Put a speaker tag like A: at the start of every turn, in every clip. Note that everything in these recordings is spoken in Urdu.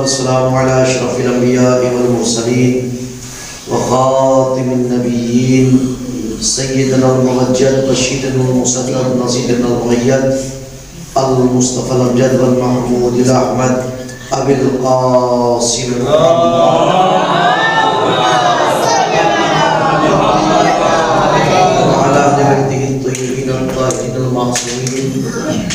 A: والسلام على أشرف الأنبياء والمرسلين وخاتم النبيين سيدنا الممجد بشيرنا المسدد نصيرنا المؤيد المصطفى الأمجد والمحمود الأحمد أبي القاسم وعلى أهل بيته الطيبين الطاهرين المعصومين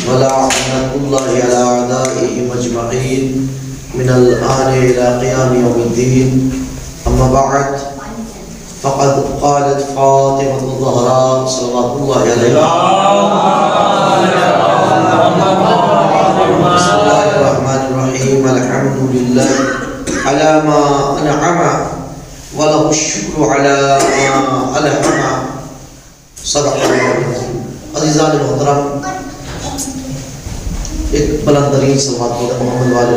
A: ولعنة الله على أعدائهم أجمعين من الآن إلى قيام يوم الدين. أما بعد فقد قالت فاطمة الزهراء صلوات الله عليها بسم الله الرحمن الرحيم الحمد لله على ما أنعم وله الشكر على ما ألهم. صدق الله. عزیزان محترم، ایک بلند ترین صلوات پڑھیں محمد والے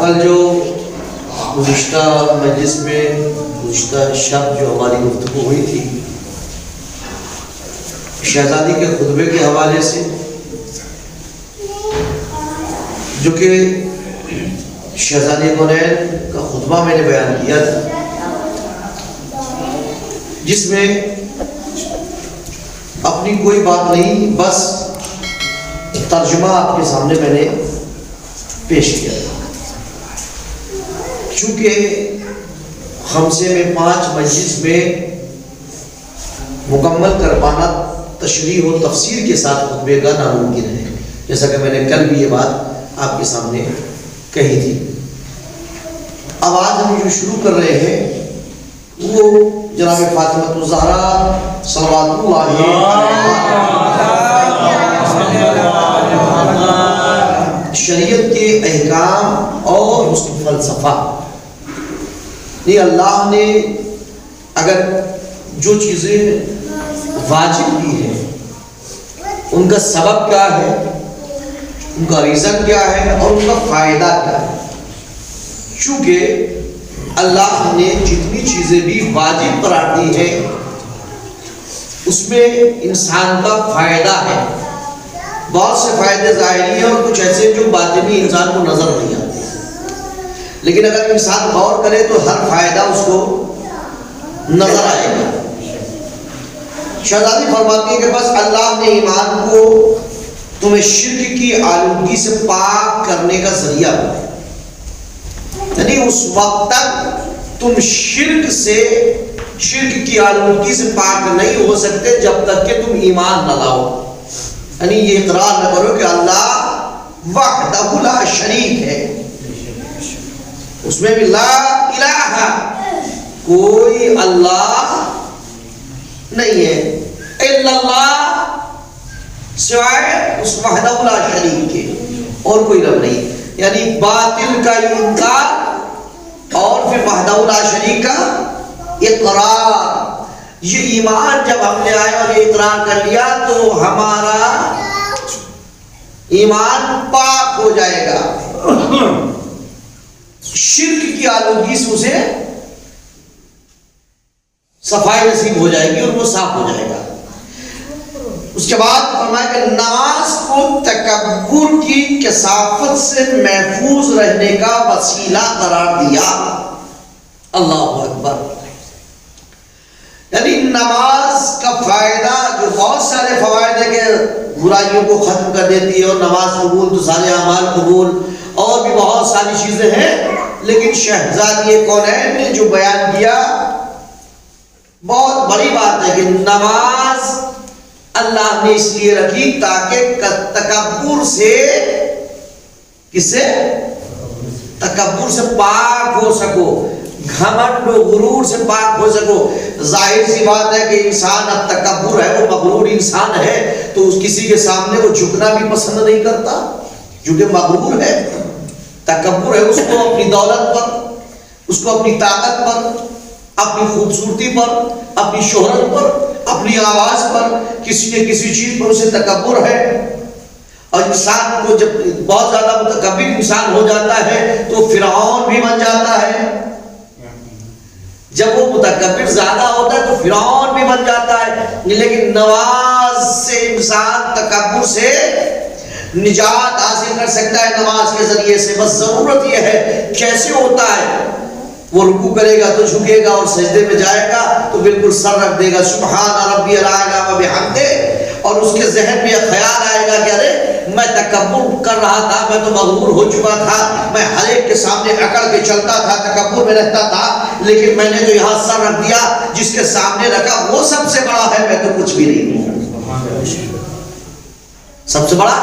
A: کل جو گزشتہ مجلس میں گزشتہ شب جو ہماری گفتگو ہوئی تھی شہزادی کے خطبے کے حوالے سے، جو کہ شہزادی کونین کا خطبہ میں نے بیان کیا تھا، جس میں اپنی کوئی بات نہیں، بس ترجمہ آپ کے سامنے میں نے پیش کیا تھا۔ چونکہ خمسے میں 5 مجلس میں مکمل کر پانا تشریح و تفسیر کے ساتھ خطبے کا ناممکن ہے، جیسا کہ میں نے کل بھی یہ بات آپ کے سامنے کہی تھی۔ اب آج ہم جو شروع کر رہے ہیں وہ جناب فاطمہ الزہرا صلوات اللہ شریعت کے احکام اور اس کا فلسفہ، یہ اللہ نے اگر جو چیزیں واجب کی ہیں ان کا سبب کیا ہے، ان کا ریزن کیا ہے اور ان کا فائدہ کیا ہے۔ چونکہ اللہ نے جتنی چیزیں بھی واجب قرار دی ہیں اس میں انسان کا فائدہ ہے، بہت سے فائدے ظاہری ہیں اور کچھ ایسے جو باطنی انسان کو نظر نہیں آتے، لیکن اگر انسان غور کرے تو ہر فائدہ اس کو نظر آئے گا۔ شہزادی فرماتی ہے کہ بس اللہ نے ایمان کو تمہیں شرک کی آلودگی سے پاک کرنے کا ذریعہ بنایا، یعنی اس وقت تک تم شرک کی آلودگی سے پاک نہیں ہو سکتے جب تک کہ تم ایمان نہ لاؤ، یعنی یہ اقرار نہ کرو کہ اللہ وحدہ لا شریک ہے، اس میں بھی لا الہ، کوئی اللہ نہیں ہے، الا اللہ، سوائے اس وحدہ لا شریک کے اور کوئی رب نہیں، یعنی باطل کا انکار اور پھر وحدہ لا شریک کا اقرار۔ یہ ایمان جب ہم نے آیا اور یہ اقرار کر لیا تو ہمارا ایمان پاک ہو جائے گا، شرک کی آلودگی سے اسے صفائی نصیب ہو جائے گی اور وہ صاف ہو جائے گا۔ اس کے بعد فرمایا کہ نماز کو تکبر کی کثافت سے محفوظ رہنے کا وسیلہ قرار دیا۔ اللہ اکبر، یعنی نماز کا فائدہ جو بہت سارے فوائد ہیں کہ برائیوں کو ختم کر دیتی ہے اور نماز قبول تو سارے اعمال قبول اور بھی بہت ساری چیزیں ہیں، لیکن شہزادی کونین نے جو بیان کیا بہت بڑی بات ہے کہ نماز اللہ نے اس لیے رکھی تاکہ تکبر سے، کس سے؟ تکبر سے پاک ہو سکو، گھمنڈ و غرور سے پاک ہو سکو۔ ظاہر سی بات ہے کہ انسان اب تکبر ہے، وہ مغرور انسان ہے تو اس کسی کے سامنے وہ جھکنا بھی پسند نہیں کرتا، کیونکہ مغرور ہے، تکبر ہے، اس کو اپنی دولت پر، اس کو اپنی طاقت پر، اپنی خوبصورتی پر، اپنی شہرت پر، اپنی آواز پر، کسی نہ کسی چیز پر اسے تکبر ہے۔ اور انسان کو جب بہت زیادہ متکبر انسان ہو جاتا ہے تو فرعون بھی بن جاتا ہے، جب وہ متکبر زیادہ ہوتا ہے تو فرعون بھی بن جاتا ہے۔ لیکن نماز سے انسان تکبر سے نجات حاصل کر سکتا ہے، نماز کے ذریعے سے۔ بس ضرورت یہ ہے کیسے ہوتا ہے، وہ رکوع کرے گا تو جھکے گا اور سجدے میں جائے گا تو بالکل سر رکھ دے گا، سبحان ربی الاعلی و بحمدہ، اور اس کے ذہن میں یہ خیال آئے گا کہ ارے میں تکبر کر رہا تھا، میں تو مغرور ہو چکا تھا، میں ہر ایک کے سامنے اکڑ کے چلتا تھا، تکبر میں رہتا تھا، لیکن میں نے جو یہاں سر رکھ دیا، جس کے سامنے رکھا وہ سب سے بڑا ہے، میں تو کچھ بھی نہیں ہوں۔ سب سے بڑا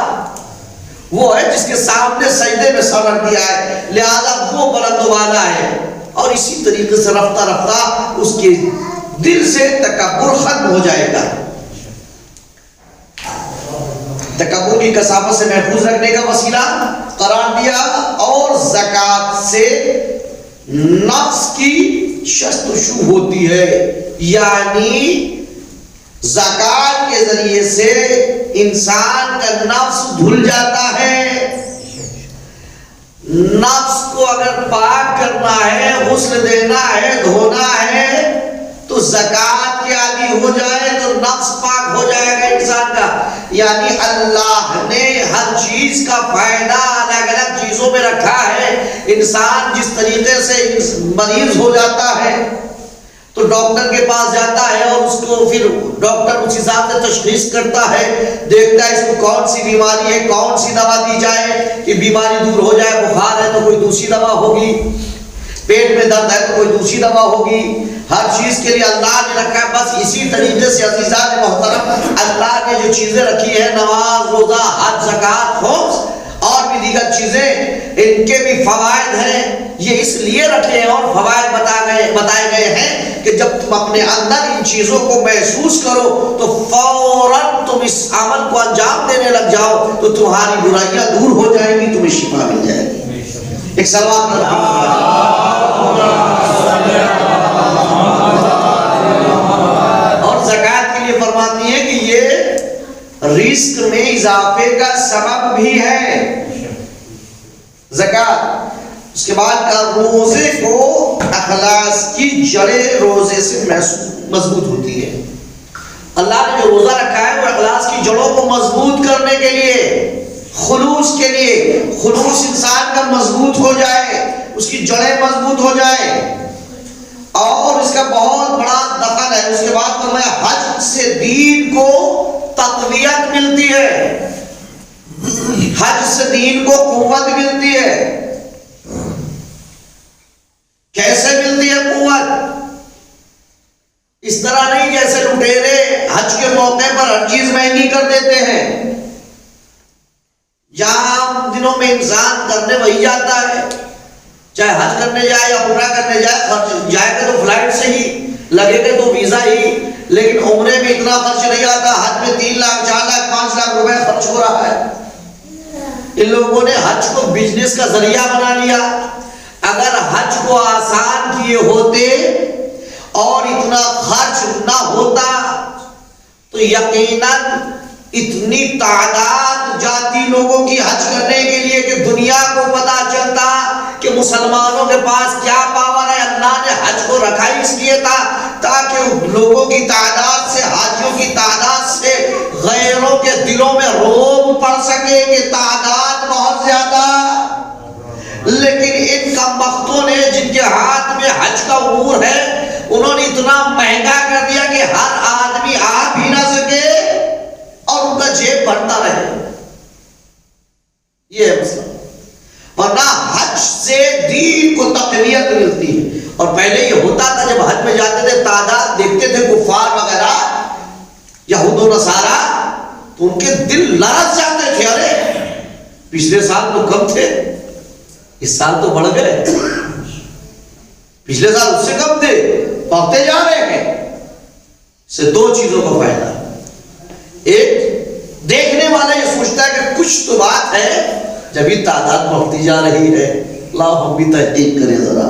A: وہ ہے جس کے سامنے سجدے میں سر رکھ دیا ہے، لہذا وہ بلند والا ہے۔ اور اسی طریقے سے رفتہ رفتہ اس کے دل سے تکبر ختم ہو جائے گا۔ تکبر کی کثافت سے محفوظ رکھنے کا وسیلہ قرار دیا، اور زکوٰۃ سے نفس کی شست و شو ہوتی ہے، یعنی زکات کے ذریعے سے انسان کا نفس دھل جاتا ہے. نفس کو اگر پاک کرنا ہے، غسل دینا ہے، دھونا ہے، تو زکات کے عادی ہو جائے تو نفس پاک ہو جائے گا انسان کا. یعنی اللہ نے ہر چیز کا فائدہ الگ الگ چیزوں میں رکھا ہے. انسان جس طریقے سے مریض ہو جاتا ہے تو ڈاکٹر کے پاس جاتا ہے اور اس کو پھر ڈاکٹر اس حساب سے تشخیص کرتا ہے، دیکھتا ہے اس کو کون سی بیماری ہے، کون سی دوا دی جائے کہ بیماری دور ہو جائے. بخار ہے تو کوئی دوسری دوا ہوگی، پیٹ میں درد ہے تو کوئی دوسری دوا ہوگی. ہر چیز کے لیے اللہ نے رکھا ہے. بس اسی طریقے سے عزیزان محترم اللہ نے جو چیزیں رکھی ہیں، نماز، روزہ، حج، زکات، خمس اور بھی دیگر چیزیں، ان کے بھی فوائد ہیں. یہ اس لیے رکھے ہیں اور فوائد بتائے گئے ہیں کہ جب تم اپنے اندر ان چیزوں کو محسوس کرو تو فوراً تم اس عمل کو انجام دینے لگ جاؤ تو تمہاری برائیاں دور ہو جائیں گی، تمہیں شفا مل جائے گی. ایک سلام اور زکات کے لیے فرماتی ہے کہ یہ رزق میں اضافے کا سبب بھی ہے زکات. اس کے بعد روزے کو اخلاص کی جڑیں روزے سے مضبوط ہوتی ہے. اللہ نے جو روزہ رکھا ہے وہ اخلاص کی جڑوں کو مضبوط کرنے کے لیے، خلوص کے لیے، خلوص انسان کا مضبوط ہو جائے، اس کی جڑیں مضبوط ہو جائے، اور اس کا بہت بڑا دخل ہے. اس کے بعد فرمایا حج سے دین کو تقویت ملتی ہے، حج سے دین کو قوت ملتی ہے. کیسے ملتی ہے قوت؟ اس طرح نہیں جیسے لٹیرے حج کے موقع پر ہر چیز مہنگی کر دیتے ہیں. یہاں دنوں میں انسان کرنے وہی جاتا ہے، چاہے حج کرنے جائے یا عمرہ کرنے جائے، خرچ جائے گا تو فلائٹ سے ہی، لگے گا تو ویزا ہی. لیکن عمرے میں اتنا خرچ نہیں آتا، حج میں 3 لاکھ 4 لاکھ 5 لاکھ روپے خرچ ہو رہا ہے. ان لوگوں نے حج کو بزنس کا ذریعہ بنا لیا. اگر حج کو آسان کیے ہوتے اور اتنا خرچ نہ ہوتا تو یقیناً اتنی تعداد جاتی لوگوں کی حج کرنے کے لیے کہ دنیا کو پتا چلتا کہ مسلمانوں کے پاس کیا پاور ہے. اللہ نے حج کو رکھا ہی اس لیے تھا تاکہ لوگوں کی تعداد سے، حاجیوں کی تعداد سے غیروں کے دلوں میں رعب پڑ سکے کہ تعداد بہت زیادہ. لیکن ان کمبختوں نے جن کے ہاتھ میں حج کا امور ہے، انہوں نے اتنا مہنگا کر دیا کہ ہر آدمی آ بھی نہ سکے اور ان کا جیب بھرتا رہے. یہ ہے مسئلہ. ورنہ حج سے دین کو تقویت ملتی ہے. اور پہلے یہ ہوتا تھا جب حج میں جاتے تھے، تعداد دیکھتے تھے کفار وغیرہ یہود و نصارہ تو ان کے دل لرز جاتے تھے. ارے پچھلے سال تو کم تھے، اس سال تو بڑھ گئے، پچھلے سال اس سے کم تھے، بڑھتے جا رہے ہیں. اس سے 2 چیزوں کا فائدہ. ایک، دیکھنے والا یہ سوچتا ہے کہ کچھ تو بات ہے جب یہ تعداد بڑھتی جا رہی ہے، اللہ ہم بھی تحقیق کریں ذرا.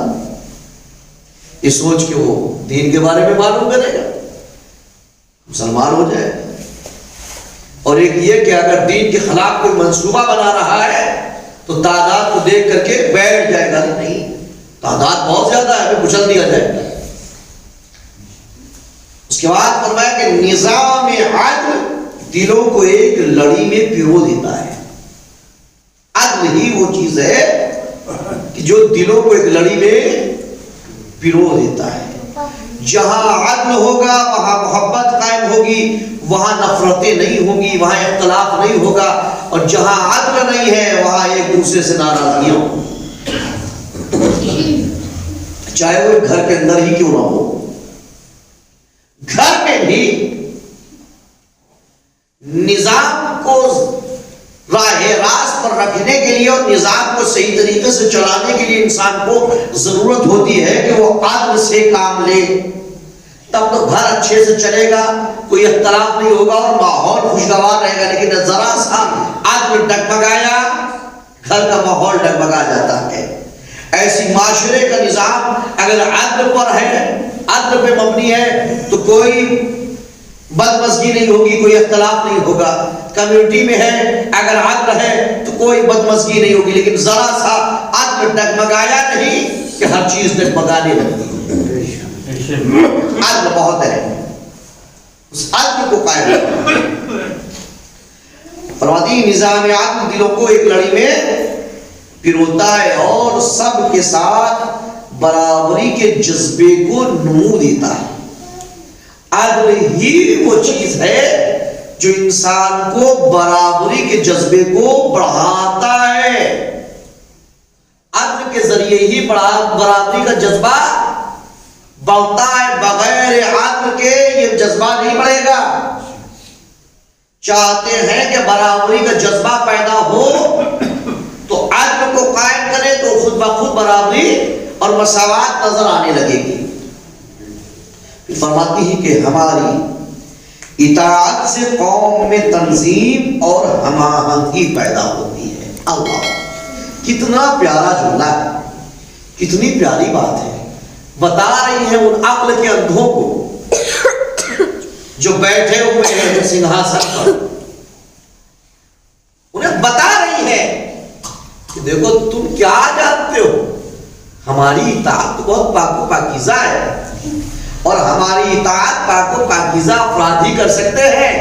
A: یہ سوچ کے وہ دین کے بارے میں معلوم کرے گا، مسلمان ہو جائے. اور ایک یہ کہ اگر دین کے خلاف کوئی منصوبہ بنا رہا ہے تو تعداد کو دیکھ کر کے بیٹھ جائے گا، نہیں تعداد بہت زیادہ ہے، ہمیں کچل دیا جائے گا. اس کے بعد فرمایا کہ نظام عدل دلوں کو ایک لڑی میں پیرو دیتا ہے. عدل ہی وہ چیز ہے کہ جو دلوں کو ایک لڑی میں پیرو دیتا ہے. جہاں عدل ہوگا وہاں محبت قائم ہوگی، وہاں نفرتیں نہیں ہوں گی، وہاں اختلاف نہیں ہوگا. اور جہاں عدل نہیں ہے وہاں ایک دوسرے سے ناراضگیاں ہوں، چاہے وہ گھر کے اندر ہی کیوں نہ ہو. گھر میں بھی نظام کو راہ راست پر رکھنے کے لیے اور نظام کو صحیح طریقے سے چلانے کے لیے انسان کو ضرورت ہوتی ہے کہ وہ عدل سے کام لے. تب تو گھر اچھے سے چلے گا، کوئی اختلاف نہیں ہوگا اور ماحول خوشگوار رہے گا. لیکن ذرا سا عدل ڈگمگایا، گھر کا ماحول ڈگمگا جاتا ہے. ایسی معاشرے کا نظام اگر عدل پر ہے، عدل پہ مبنی ہے، تو کوئی بدمزگی نہیں ہوگی، کوئی اختلاف نہیں ہوگا. کمیونٹی میں ہے اگر عدل ہے تو کوئی بدمزگی نہیں ہوگی، لیکن ذرا سا عدل ڈگمگایا نہیں کہ ہر چیز ڈگمگانے لگتی. عدل بہت ہے، اس عدل کو قائم رکھنا. فرماتی نظام عدل دلوں کو ایک لڑی میں پروتا ہے اور سب کے ساتھ برابری کے جذبے کو نمو دیتا ہے. عدل ہی وہ چیز ہے جو انسان کو برابری کے جذبے کو بڑھاتا ہے. عدل کے ذریعے ہی برابری کا جذبہ بڑھتا ہے، بغیر عدل کے یہ جذبہ نہیں بڑھے گا. چاہتے ہیں کہ برابری کا جذبہ پیدا ہو تو عدل کو قائم کرے تو خود بخود برابری اور مساوات نظر آنے لگے گی. فرماتی ہے کہ ہماری اطاعت سے قوم میں تنظیم اور ہم آہنگی پیدا ہوتی ہے. اللہ کتنا پیارا جملہ ہے، کتنی پیاری بات ہے. بتا رہی ہے ان عقل کے اندھوں کو جو بیٹھے ہوئے ہیں سنگھاسن پر، انہیں بتا رہی ہے کہ دیکھو تم کیا جانتے ہو، ہماری اطاعت تو بہت پاک و پاکیزہ ہے اور ہماری اطاعت پاک و پاکیزہ افراد ہی کر سکتے ہیں.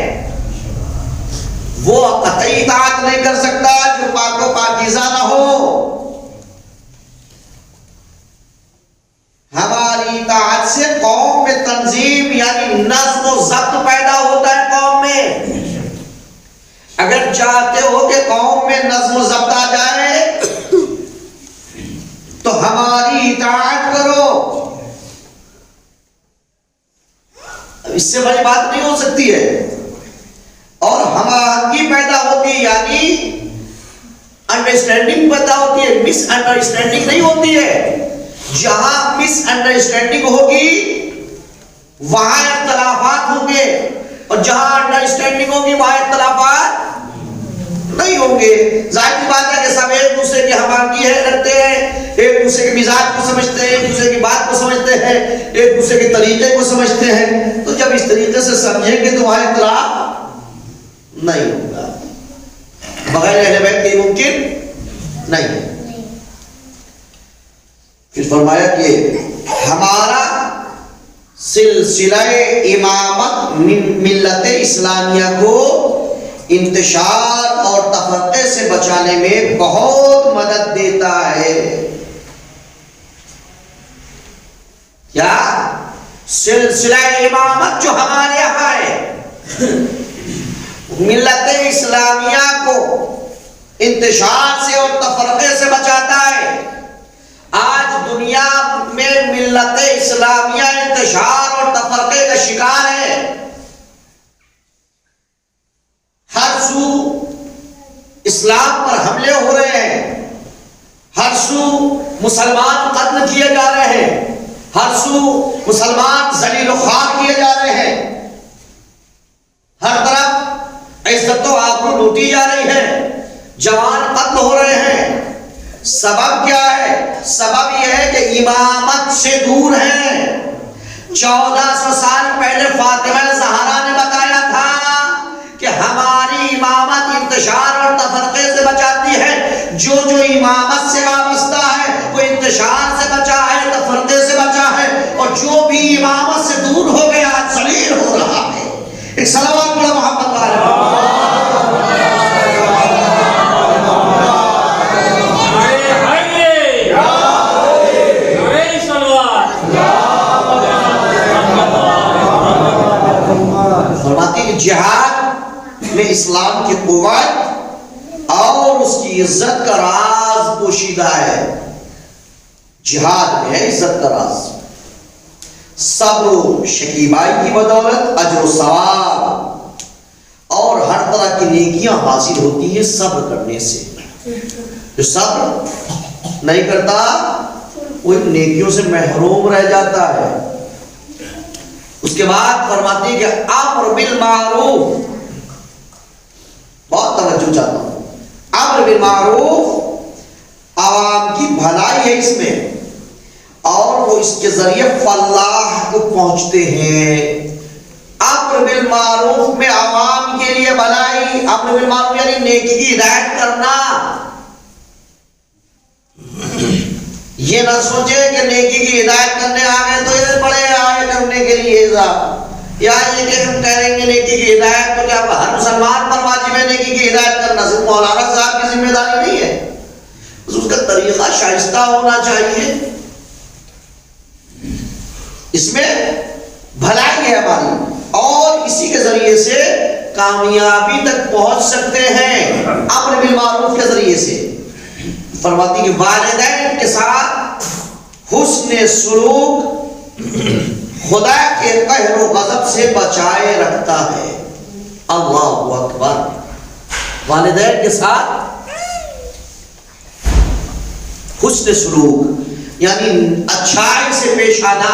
A: وہ قطعی اطاعت نہیں کر سکتا جو پاک و پاکیزہ نہ ہو. ہماری اطاعت سے قوم میں تنظیم یعنی نظم و ضبط پیدا ہوتا ہے. قوم میں اگر چاہتے ہو کہ قوم میں نظم و ضبط آ جائے تو ہماری اطاعت کرو. اس سے بڑی بات نہیں ہو سکتی ہے. اور ہم آہنگی پیدا ہوتی ہے یعنی انڈرسٹینڈنگ پیدا ہوتی ہے، مس انڈرسٹینڈنگ نہیں ہوتی ہے. جہاں مس انڈرسٹینڈنگ ہوگی وہاں اختلافات ہوں گے اور جہاں انڈرسٹینڈنگ ہوگی وہاں اختلافات نہیں ہوں گے. ظاہر سی بات ہے کہ سب ایک دوسرے کی ہمانگی ہے رکھتے ہیں، ایک دوسرے کے مزاج کو سمجھتے ہیں، ایک دوسرے کی بات کو سمجھتے ہیں، ایک دوسرے کے طریقے کو سمجھتے ہیں. تو جب اس طریقے سے سمجھیں گے تو وہاں اختلاف نہیں ہوگا. بغیر اہل بیت کے ممکن نہیں ہے. پھر فرمایا کہ ہمارا سلسلہ امامت ملت اسلامیہ کو انتشار اور تفرقے سے بچانے میں بہت مدد دیتا ہے. کیا سلسلہ امامت جو ہمارے یہاں ہے ملت اسلامیہ کو انتشار سے اور تفرقے سے بچاتا ہے. آج دنیا میں ملت اسلامیہ انتشار اور تفرقے کا شکار ہے. ہر سو اسلام پر حملے ہو رہے ہیں، ہر سو مسلمان قتل کیے جا رہے ہیں، ہر سو مسلمان ذلیل و خوار کیے جا رہے ہیں، ہر طرف عزت و آبرو لوٹی جا رہی ہے، جوان قتل ہو رہے ہیں. سبب کیا ہے؟ سبب یہ ہے کہ امامت سے دور ہیں. 1400 سال پہلے فاطمہ زہرا نے بتایا تھا کہ ہماری امامت انتشار اور تفرقے سے بچاتی ہے. جو امامت سے وابستہ ہے وہ انتشار سے بچا ہے، تفرقے سے بچا ہے، اور جو بھی امامت سے دور ہو گیا ذلیل ہو رہا ہے. ایک صلوات پڑھو محمد والے. جہاد میں اسلام کی قوت اور اس کی عزت کا راز پوشیدہ ہے. جہاد میں ہے عزت کا راز. صبر و شکیبائی کی بدولت اجر و ثواب اور ہر طرح کی نیکیاں حاصل ہوتی ہیں صبر کرنے سے. جو صبر نہیں کرتا وہ ان نیکیوں سے محروم رہ جاتا ہے. اس کے بعد فرماتے ہیں کہ امر بالمعروف، بہت توجہ چاہتا ہوں، امر بالمعروف عوام کی بھلائی ہے اس میں، اور وہ اس کے ذریعے فلاح کو پہنچتے ہیں. امر بالمعروف میں عوام کے لیے بھلائی، امر بالمعروف یعنی نیکی کی ہدایت کرنا. یہ نہ سوچے کہ نیکی کی ہدایت کرنے آ گئے تو یہ بڑے آئے کرنے کے لیے یا یہ کہ ہم کہہ رہے ہیں نیکی کی ہدایت تو کیا ہر مسلمان پر واجب ہے نیکی کی ہدایت کرنا؟ صرف مولانا صاحب کی ذمہ داری نہیں ہے، اس کا طریقہ شائستہ ہونا چاہیے. اس میں بھلائی ہے ہماری، اور اسی کے ذریعے سے کامیابی تک پہنچ سکتے ہیں امر بالمعروف کے ذریعے سے. فرماتی کہ والدین کے ساتھ حسن سلوک خدا کے قہر و غضب سے بچائے رکھتا ہے. اللہ اکبر. والدین کے ساتھ حسن سلوک یعنی اچھائی سے پیش آنا،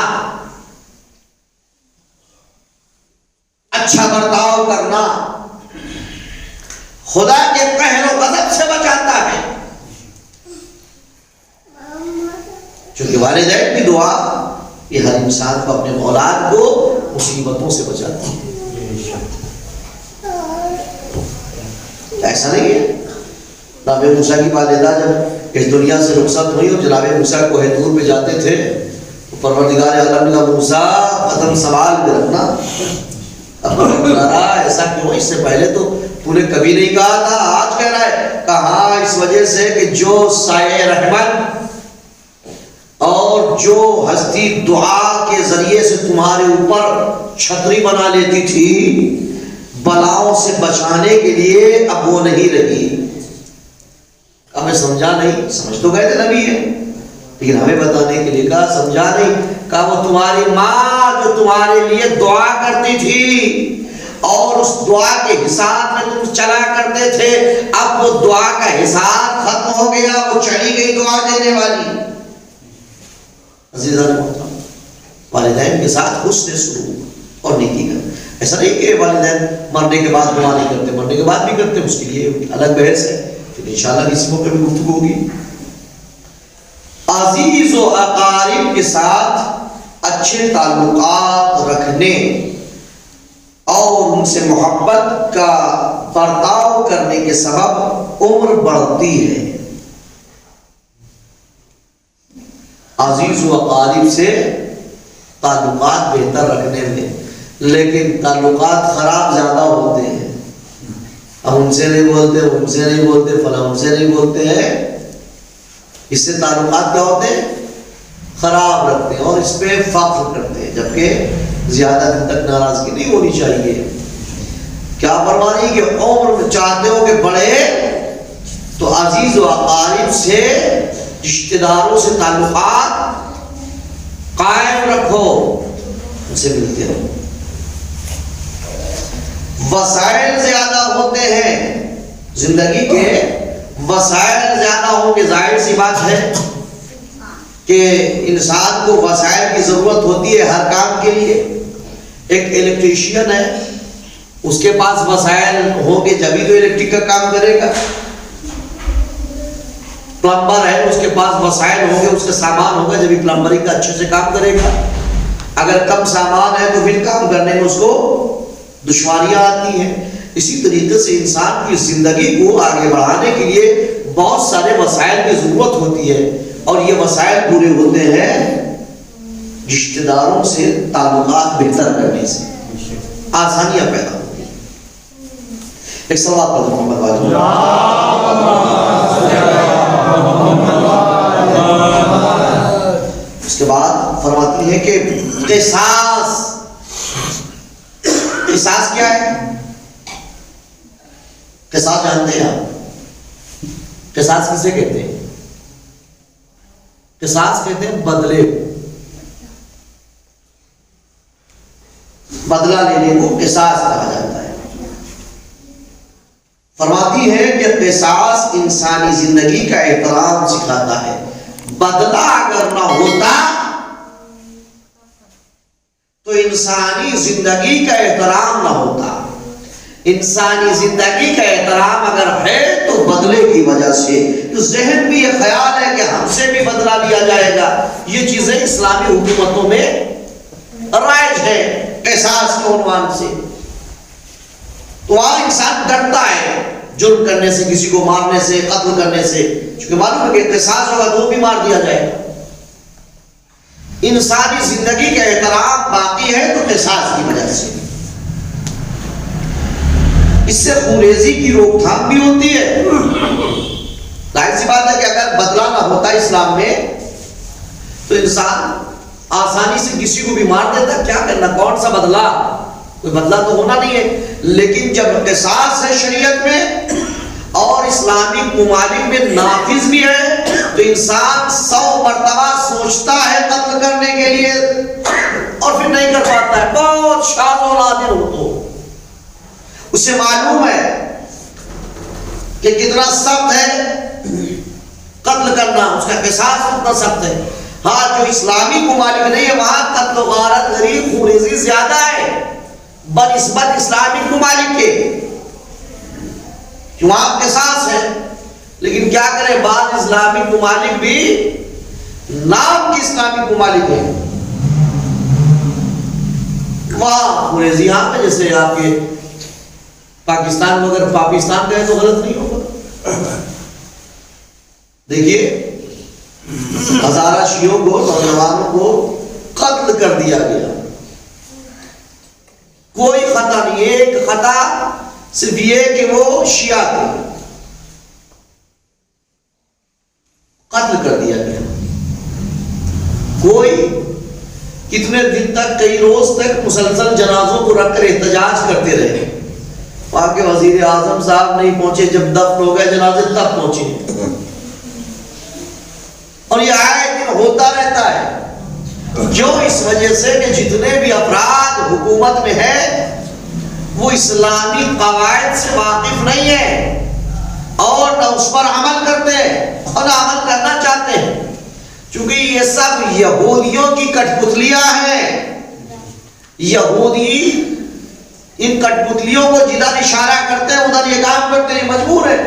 A: اچھا برتاؤ کرنا خدا کے قہر و غضب سے بچاتا ہے. چونکہ والدین کی دعا یہ ہر انسان کو اپنے اولاد کو مصیبتوں سے بچاتی ہے. ایسا نہیں ہے. جناب موسیٰ کی والدہ جب اس دنیا سے رخصت ہوئی اور جناب موسیٰ کوہ طور پہ جاتے تھے تو پروردگار عالم نے کہا موسیٰ قدم سنبھال کے رکھنا. ایسا کیوں؟ اس سے پہلے تو نے کبھی نہیں کہا تھا، آج کہہ رہا ہے. کہا اس وجہ سے کہ جو سائے رحمت اور جو ہستی دعا کے ذریعے سے تمہارے اوپر چھتری بنا لیتی تھی بلاؤں سے بچانے کے لیے، اب وہ نہیں رہی. ہمیں سمجھا نہیں، سمجھ تو گئے تھے نبی ہے لیکن ہمیں بتانے کے لیے کہا سمجھا نہیں. کہا وہ تمہاری ماں جو تمہارے لیے دعا کرتی تھی اور اس دعا کے حساب میں تم چلا کرتے تھے، اب وہ دعا کا حساب ختم ہو گیا، وہ چلی گئی دعا دینے والی. عزیزان محترم، والدین کے ساتھ حسن سلوک اور نیکی کرنا. ایسا نہیں کہ والدین مرنے کے بعد دعا نہیں کرتے، مرنے کے بعد بھی کرتے، اس کے لیے الگ بحث ہے، پھر انشاءاللہ کسی موقع میں گفتگو ہوگی. عزیز و اقارب کے ساتھ اچھے تعلقات رکھنے اور ان سے محبت کا برتاؤ کرنے کے سبب عمر بڑھتی ہے. عزیز و اقارب سے تعلقات بہتر رکھنے میں، لیکن تعلقات خراب زیادہ ہوتے ہیں. ہم ان سے نہیں بولتے، ان سے نہیں بولتے، فلاں ان سے نہیں بولتے ہیں. اس سے تعلقات کیا ہوتے ہیں؟ خراب رکھتے ہیں اور اس پہ فخر کرتے ہیں، جبکہ زیادہ دن تک ناراضگی نہیں ہونی چاہیے. کیا فرمانی کہ عمر چاہتے ہو کہ بڑھے تو عزیز و اقارب سے، رشتہ داروں سے تعلقات قائم رکھو، ان سے ملتے رہو. وسائل زیادہ ہوتے ہیں، زندگی کے وسائل زیادہ ہوں گے، ظاہر سی بات ہے کہ انسان کو وسائل کی ضرورت ہوتی ہے ہر کام کے لیے. ایک الیکٹریشین ہے، اس کے پاس وسائل ہوں گے جبھی تو الیکٹرک کا کام کرے گا. پلمبر ہے، اس کے پاس وسائل ہوں گے، اس کا سامان ہوگا جبھی پلمبرنگ کا اچھے سے کام کرے گا. اگر کم سامان ہے تو پھر کام کرنے میں اس کو دشواریاں آتی ہیں. اسی طریقے سے انسان کی زندگی کو آگے بڑھانے کے لیے بہت سارے وسائل کی ضرورت ہوتی ہے، اور یہ وسائل پورے ہوتے ہیں رشتہ داروں سے تعلقات بہتر کرنے سے، آسانیاں پیدا ہوتی ہیں. ایک سوال پڑھ محمد واجب. اس کے بعد فرماتی ہے کہ قصاص. قصاص کیا ہے؟ قصاص جانتے ہیں آپ؟ قصاص کسے کہتے ہیں؟ قصاص کہتے ہیں بدلے، بدلہ لینے کو قصاص کہا جاتا ہے. فرماتی ہے کہ قصاص انسانی زندگی کا احترام سکھاتا ہے. بدلہ اگر نہ ہوتا تو انسانی زندگی کا احترام نہ ہوتا. انسانی زندگی کا احترام اگر ہے تو بدلے کی وجہ سے. تو ذہن بھی یہ خیال ہے کہ ہم سے بھی بدلہ لیا جائے گا. یہ چیزیں اسلامی حکومتوں میں رائج ہے. قصاص کے عنوان سے، تو وہاں انسان ڈرتا ہے جرم کرنے سے، کسی کو مارنے سے، قتل کرنے سے، چونکہ معلوم ہے کہ قصاص ہوگا تو وہ بھی مار دیا جائے گا۔ انسانی زندگی کا احترام باقی ہے تو قصاص کی وجہ سے، اس سے خونریزی کی روک تھام بھی ہوتی ہے۔ ظاہر سی بات ہے کہ اگر بدلہ نہ ہوتا اسلام میں تو انسان آسانی سے کسی کو بھی مار دیتا، کیا کرنا، کون سا بدلہ، کوئی بدلہ تو ہونا نہیں ہے۔ لیکن جب قصاص ہے شریعت میں اور اسلامی ممالک میں نافذ بھی ہے تو انسان 100 مرتبہ سوچتا ہے قتل کرنے کے لیے اور پھر نہیں کر پاتا ہے، بہت شاذ و نادر ہو تو اسے معلوم ہے کہ کتنا سخت ہے قتل کرنا، اس کا قصاص کتنا سخت ہے۔ ہاں جو اسلامی ممالک نہیں ہے وہاں قتل و غارت، غریب، خونریزی زیادہ ہے بنسبت اسلامی ممالک کے، کہ وہاں قصاص ہے۔ لیکن کیا کرے، بعض اسلامی ممالک بھی نام کی اسلامی ممالک ہیں، وہاں خونریزی یہاں پہ جیسے آپ کے پاکستان میں اگر پاکستان گئے تو غلط نہیں ہوگا۔ دیکھیے ہزارہ شیعوں کو، نوجوانوں کو قتل کر دیا گیا، کوئی خطا نہیں، ایک خطا صرف یہ کہ وہ شیعہ تھے، قتل کر دیا گیا۔ کوئی کتنے دن تک، کئی روز تک مسلسل جنازوں کو رکھ کر احتجاج کرتے رہے، وہاں کے وزیر اعظم صاحب نہیں پہنچے، جب دفن ہو گئے جنازے تب پہنچے، اور یہ آئے دن ہوتا رہتا ہے۔ جو اس وجہ سے کہ جتنے بھی افراد حکومت میں ہیں وہ اسلامی قواعد سے واقف نہیں ہیں اور نہ اس پر عمل کرتے ہیں اور نہ عمل کرنا چاہتے ہیں، چونکہ یہ سب یہودیوں کی کٹ پتلیاں ہیں۔ یہودی ان کٹ پتلیوں کو جدھر اشارہ کرتے ہیں ادھر یہ کام کرتے ہیں، مجبور ہے۔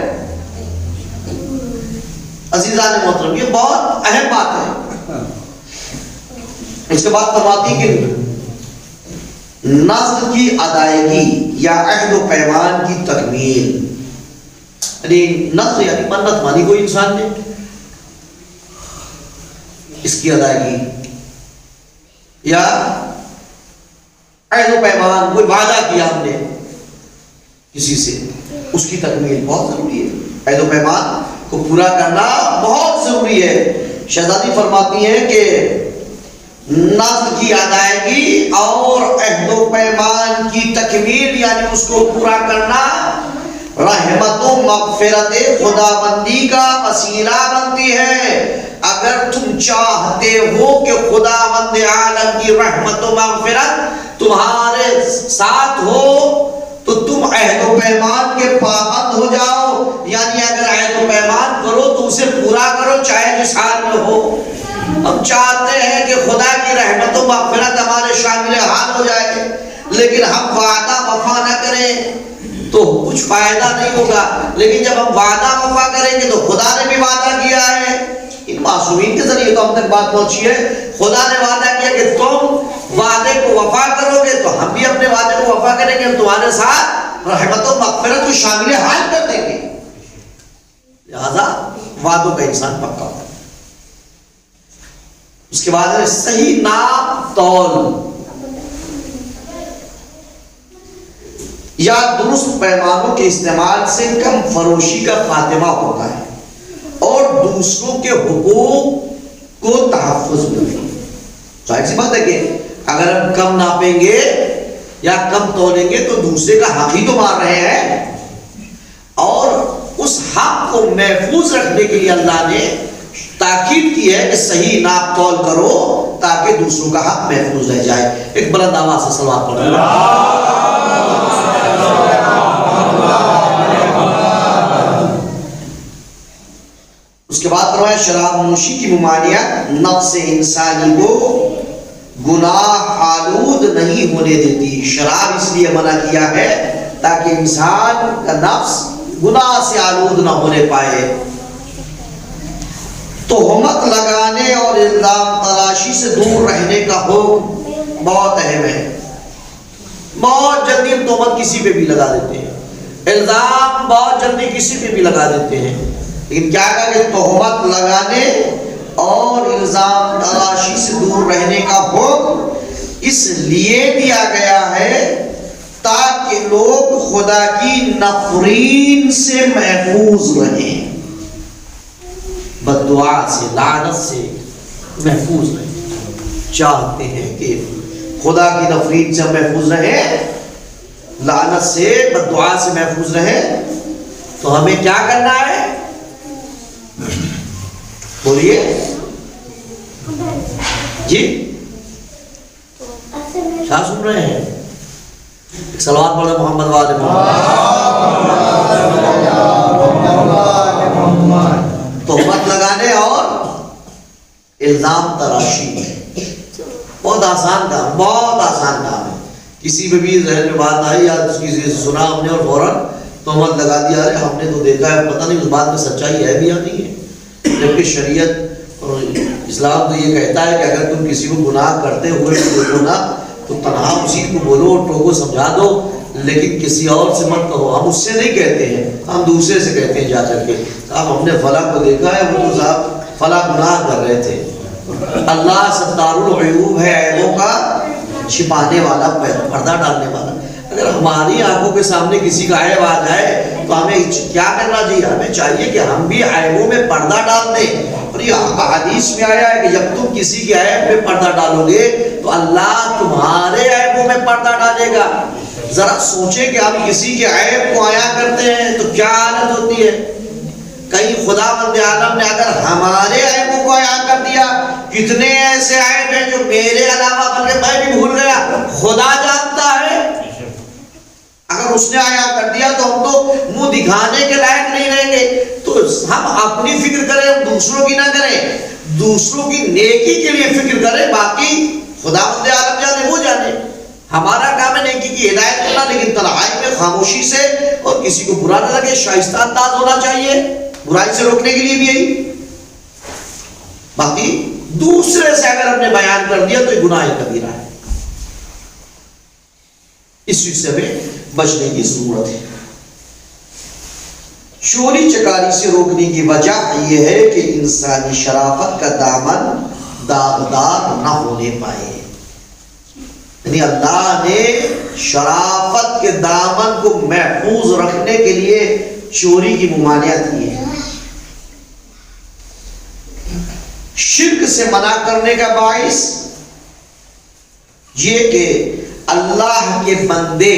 A: عزیزان محترم، یہ بہت اہم بات ہے۔ اس کے بعد فرماتی کہ نذر کی ادائیگی یا عہد و پیمان کی تکمیل، یعنی نذر یعنی منت مانی کوئی انسان نے، اس کی ادائیگی، یا عہد و پیمان کوئی وعدہ کیا ہم نے کسی سے، اس کی تکمیل بہت ضروری ہے۔ عہد و پیمان کو پورا کرنا بہت ضروری ہے۔ شہزادی فرماتی ہیں کہ نذر کی ادائیگی اور عہد و پیمان کی تکمیل یعنی اس کو پورا کرنا رحمت و مغفرت خداوندی کا وسیلہ بنتی ہے۔ اگر تم چاہتے ہو کہ خداوند عالم کی رحمت و مغفرت تمہارے ساتھ ہو تو تم عہد و پیمان کے پابند ہو جاؤ، یعنی اگر عہد و پیمان کرو تو اسے پورا کرو چاہے جس حال میں ہو۔ ہم چاہتے ہیں کہ خدا کی رحمت و مغفرت ہمارے شامل حال ہو جائے، لیکن ہم وعدہ وفا نہ کریں تو کچھ فائدہ نہیں ہوگا، لیکن جب ہم وعدہ وفا کریں گے تو خدا نے بھی وعدہ کیا ہے۔ ان معصومین کے ذریعے تو ہم تک بات پہنچی ہے، خدا نے وعدہ کیا کہ تم وعدے کو وفا کرو گے تو ہم بھی اپنے وعدے کو وفا کریں گے، ہم تمہارے ساتھ رحمت و مغفرت کو شامل حال کر دیں گے۔ لہذا وعدوں کا انسان پکا ہوتا ہے۔ اس کے بعد ہے صحیح ناپ تول یا درست پیمانوں کے استعمال سے کم فروشی کا خاتمہ ہوتا ہے اور دوسروں کے حقوق کو تحفظ ملتا ہے۔ ظاہر سی بات ہے کہ اگر ہم کم ناپیں گے یا کم تولیں گے تو دوسرے کا حق ہی تو مار رہے ہیں، اور اس حق کو محفوظ رکھنے کے لیے اللہ نے تاکید کی ہے کہ صحیح ناپ تول کرو تاکہ دوسروں کا حق محفوظ رہ جائے۔ ایک بلند آواز سے صلوات پڑھو۔ اس کے بعد فرمایا شراب نوشی کی ممانعت نفس انسانی کو گناہ آلود نہیں ہونے دیتی۔ شراب اس لیے منع کیا ہے تاکہ انسان کا نفس گناہ سے آلود نہ ہونے پائے۔ تہمت لگانے اور الزام تراشی سے دور رہنے کا حکم بہت اہم ہے۔ بہت جلدی ہم تہمت کسی پہ بھی لگا دیتے ہیں، الزام بہت جلدی کسی پہ بھی لگا دیتے ہیں، لیکن کیا کہ تہمت لگانے اور الزام تراشی سے دور رہنے کا حکم اس لیے دیا گیا ہے تاکہ لوگ خدا کی نفرین سے محفوظ رہیں، بد دعا سے، لعنت سے محفوظ رہیں۔ چاہتے ہیں کہ خدا کی نفرین سے محفوظ رہیں، لعنت سے، بد دعا سے محفوظ رہیں، تو ہمیں کیا کرنا ہے؟ بولیے جی، کیا سن رہے ہیں؟ ایک صلوات پڑھیں محمد وآل محمد۔ تہمت لگانے اور الزام تراشی بہت آسان کام، بہت آسان کام ہے۔ کسی پہ بھی ذہن میں بات آئی یا کسی سے سنا ہم نے اور فوراً تہمت لگا دیا، ارے ہم نے تو دیکھا ہے، پتہ نہیں اس بات میں سچائی ہے بھی یا نہیں ہے، جبکہ شریعت اور اسلام تو یہ کہتا ہے کہ اگر تم کسی کو گناہ کرتے ہوئے دیکھو نا تو تنہا اسی کو بولو، ٹوکو، سمجھا دو، لیکن کسی اور سے مت کہو۔ ہم اس سے نہیں کہتے ہیں، ہم دوسرے سے کہتے ہیں جا کر کے، صاحب ہم نے فلاں کو دیکھا ہے، وہ تو صاحب فلاں گناہ کر رہے تھے۔ اللہ ستار العیوب ہے، عیبوں کا چھپانے والا، پردہ ڈالنے والا۔ اگر ہماری آنکھوں کے سامنے کسی کا عیب آ جائے تو ہمیں کیا کرنا چاہیے؟ ہمیں چاہیے کہ ہم بھی عیبوں میں پردہ ڈال دیں۔ اور یہ حدیث میں آیا ہے کہ جب تم کسی کے عیب میں پردہ ڈالو گے تو اللہ تمہارے عیبوں میں پردہ ڈالے گا۔ ذرا سوچیں کہ ہم کسی کے عیب کو عیاں کرتے ہیں تو کیا حالت ہوتی ہے۔ کہیں خدا بند عالم نے اگر ہمارے عیبوں کو عیاں کر دیا، کتنے ایسے عیب ہیں جو میرے علاوہ بلکہ میں بھی بھول گیا، خدا جانتا ہے۔ اگر اس نے عیاں کر دیا تو ہم تو منہ دکھانے کے لائق نہیں رہیں گے۔ تو ہم اپنی فکر کریں، ہم دوسروں کی نہ کریں، دوسروں کی نیکی کے لیے فکر کریں، باقی خدا بند عالم جانے، وہ جانے۔ ہمارا کام ہے نیکی کی ہدایت کرنا، لیکن تنہائی میں خاموشی سے، اور کسی کو برا نہ لگے، شائستہ انداز ہونا چاہیے، برائی سے روکنے کے لیے بھی یہی۔ باقی دوسرے سے اگر ہم نے بیان کر دیا تو یہ گناہ کبیرہ ہے، اس چیز سے ہمیں بچنے کی ضرورت ہے۔ چوری چکاری سے روکنے کی وجہ یہ ہے کہ انسانی شرافت کا دامن داغدار نہ ہونے پائے، یعنی اللہ نے شرافت کے دامن کو محفوظ رکھنے کے لیے چوری کی ممانعت کی ہے۔ شرک سے منع کرنے کا باعث یہ کہ اللہ کے بندے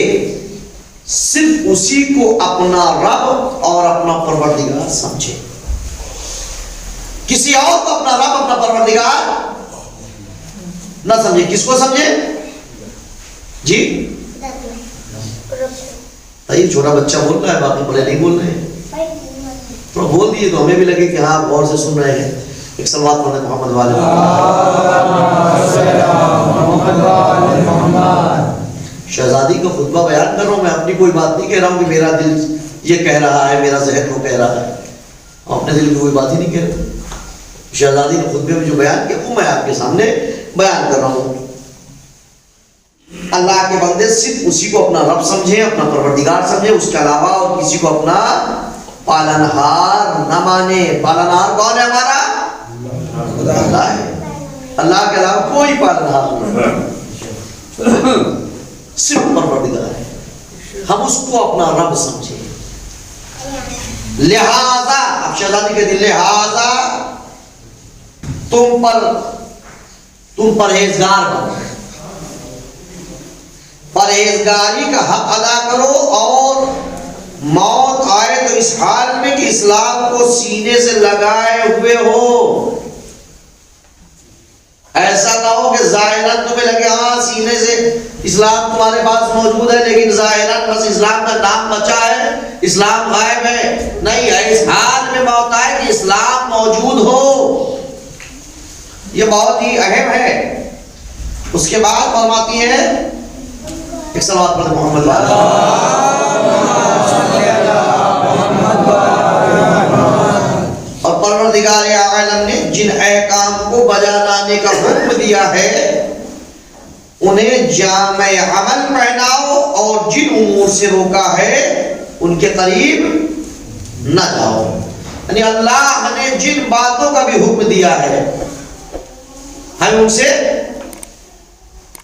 A: صرف اسی کو اپنا رب اور اپنا پروردگار سمجھے، کسی اور کو اپنا رب، اپنا پروردگار نہ سمجھے۔ کس کو سمجھے جی؟ یہ چھوٹا بچہ بول رہا ہے، باقی بڑے نہیں بول رہے ہیں، تھوڑا بول دیے تو ہمیں بھی لگے کہ ہاں غور سے سن رہے ہیں۔ ایک صلوات پڑھیں محمد والے شہزادی کا خطبہ بیان کر رہا ہوں، میں اپنی کوئی بات نہیں کہہ رہا ہوں کہ میرا دل یہ کہہ رہا ہے، میرا ذہن وہ کہہ رہا ہے، اپنے دل کی کوئی بات ہی نہیں کہہ رہا۔ شہزادی نے خطبے میں جو بیان کیا وہ میں آپ کے سامنے بیان کر رہا ہوں۔ اللہ کے بندے صرف اسی کو اپنا رب سمجھیں، اپنا پروردگار سمجھیں، اس کے علاوہ اور کسی کو اپنا پالنہار نہ مانے۔ پالنہار کون ہے ہمارا؟ اللہ ہے، اللہ کے علاوہ کوئی پالنہار نہیں، صرف پروردگار ہے، ہم اس کو اپنا رب سمجھیں۔ لہذا اب شہزادی کہتے ہیں لہذا تم پرہیزگار بنو، پرہیزگاری کا حق ادا کرو، اور موت آئے تو اس حال میں کہ اسلام کو سینے سے لگائے ہوئے ہو۔ ایسا نہ ہو کہ ظاہراً تمہیں لگے ہاں سینے سے اسلام تمہارے پاس موجود ہے، لیکن ظاہراً بس اسلام کا نام بچا ہے، اسلام غائب ہے۔ نہیں ہے، اس حال میں موت آئے کہ اسلام موجود ہو، یہ بہت ہی اہم ہے۔ اس کے بعد فرماتی ہے ایک صلوات پڑھیں محمد اور پروردگار عالم نے جن احکام کو بجا لانے کا حکم دیا ہے انہیں جامع عمل پہناؤ اور جن امور سے روکا ہے ان کے قریب نہ جاؤ. یعنی اللہ نے جن باتوں کا بھی حکم دیا ہے ہمیں ان سے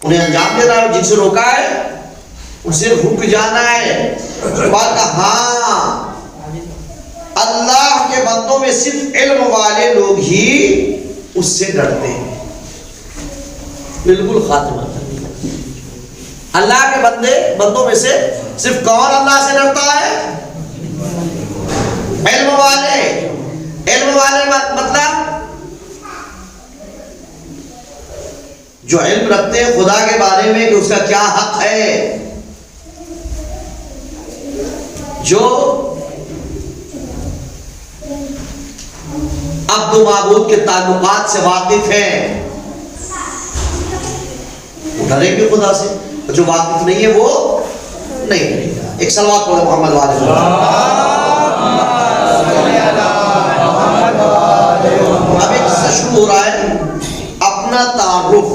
A: انہیں انجام دینا ہے. جن سے روکا ہے ان سے رک جانا ہے. بات ہاں اللہ کے بندوں میں صرف علم والے لوگ ہی اس سے ڈرتے ہیں. بالکل خاتمہ. اللہ کے بندوں میں سے صرف کون اللہ سے ڈرتا ہے؟ علم والے. علم والے مطلب جو علم رکھتے ہیں خدا کے بارے میں کہ اس کا کیا حق ہے, جو عبد و معبود کے تعلقات سے واقف ہیں وہ ڈریں گے خدا سے. جو واقف نہیں ہے وہ نہیں ڈرے گا. ایک صلوات پڑھو محمد والے. اب ایک قصہ شروع ہو رہا ہے. اپنا تعارف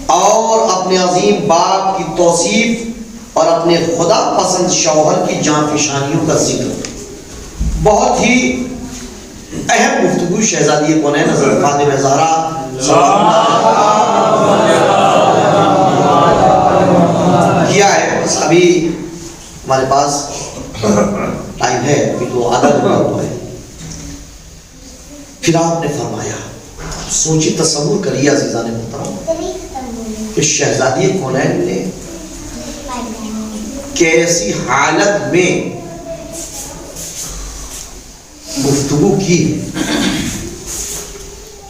A: اور اپنے عظیم باپ کی توصیف اور اپنے خدا پسند شوہر کی جانفشانیوں کا ذکر. بہت ہی اہم گفتگو شہزادی کونین حضرت فاطمہ زہرا کیا ہے. بس ابھی ہمارے پاس ٹائم ہے, ابھی تو آدھا گھنٹہ ہوا ہے. پھر آپ نے فرمایا, سوچی تصور کریے عزیزان محترم کہ شہزادی کونین نے کیسی حالت میں گفتگو کی.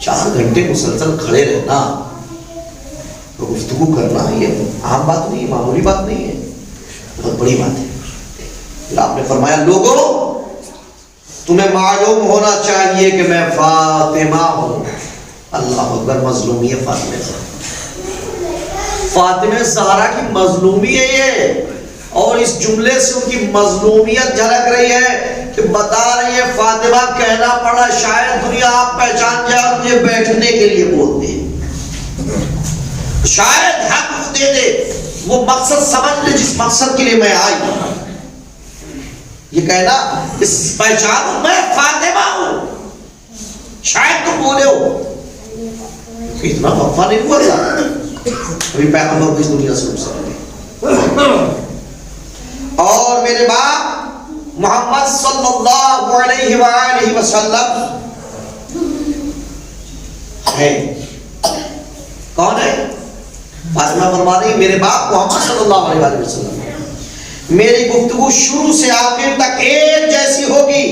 A: 4 گھنٹے مسلسل کھڑے رہنا, گفتگو کرنا, یہ عام بات نہیں, معمولی بات نہیں ہے, بہت بڑی بات ہے. پھر آپ نے فرمایا, لوگوں تمہیں معلوم ہونا چاہیے کہ میں فاطمہ ہوں. اللہ اکبر. مظلومی ہے فاطمہ زہرا. فاطمہ زہرا کی مظلومی ہے یہ, اور اس جملے سے ان کی مظلومیت جھلک رہی ہے کہ بتا رہی ہے فاطمہ کہنا پڑا شاید دنیا آپ پہچان جائے اور مجھے بیٹھنے کے لیے بولتے ہیں, شاید حق دے دے, وہ مقصد سمجھ لے جس مقصد کے لیے میں آئی. یہ کہنا اس پہچان میں فاطمہ ہوں, شاید تم بولے ہو. اتنا وقفہ نہیں ہوا تھا ابھی پیغمبر اس دنیا سے رخصت. اور میرے باپ محمد صلی اللہ علیہ وآلہ وسلم ہے. کون ہے؟ فاطمہ فرما رہی میرے باپ محمد صلی اللہ علیہ وآلہ وسلم. میری گفتگو شروع سے آخر تک ایک جیسی ہوگی.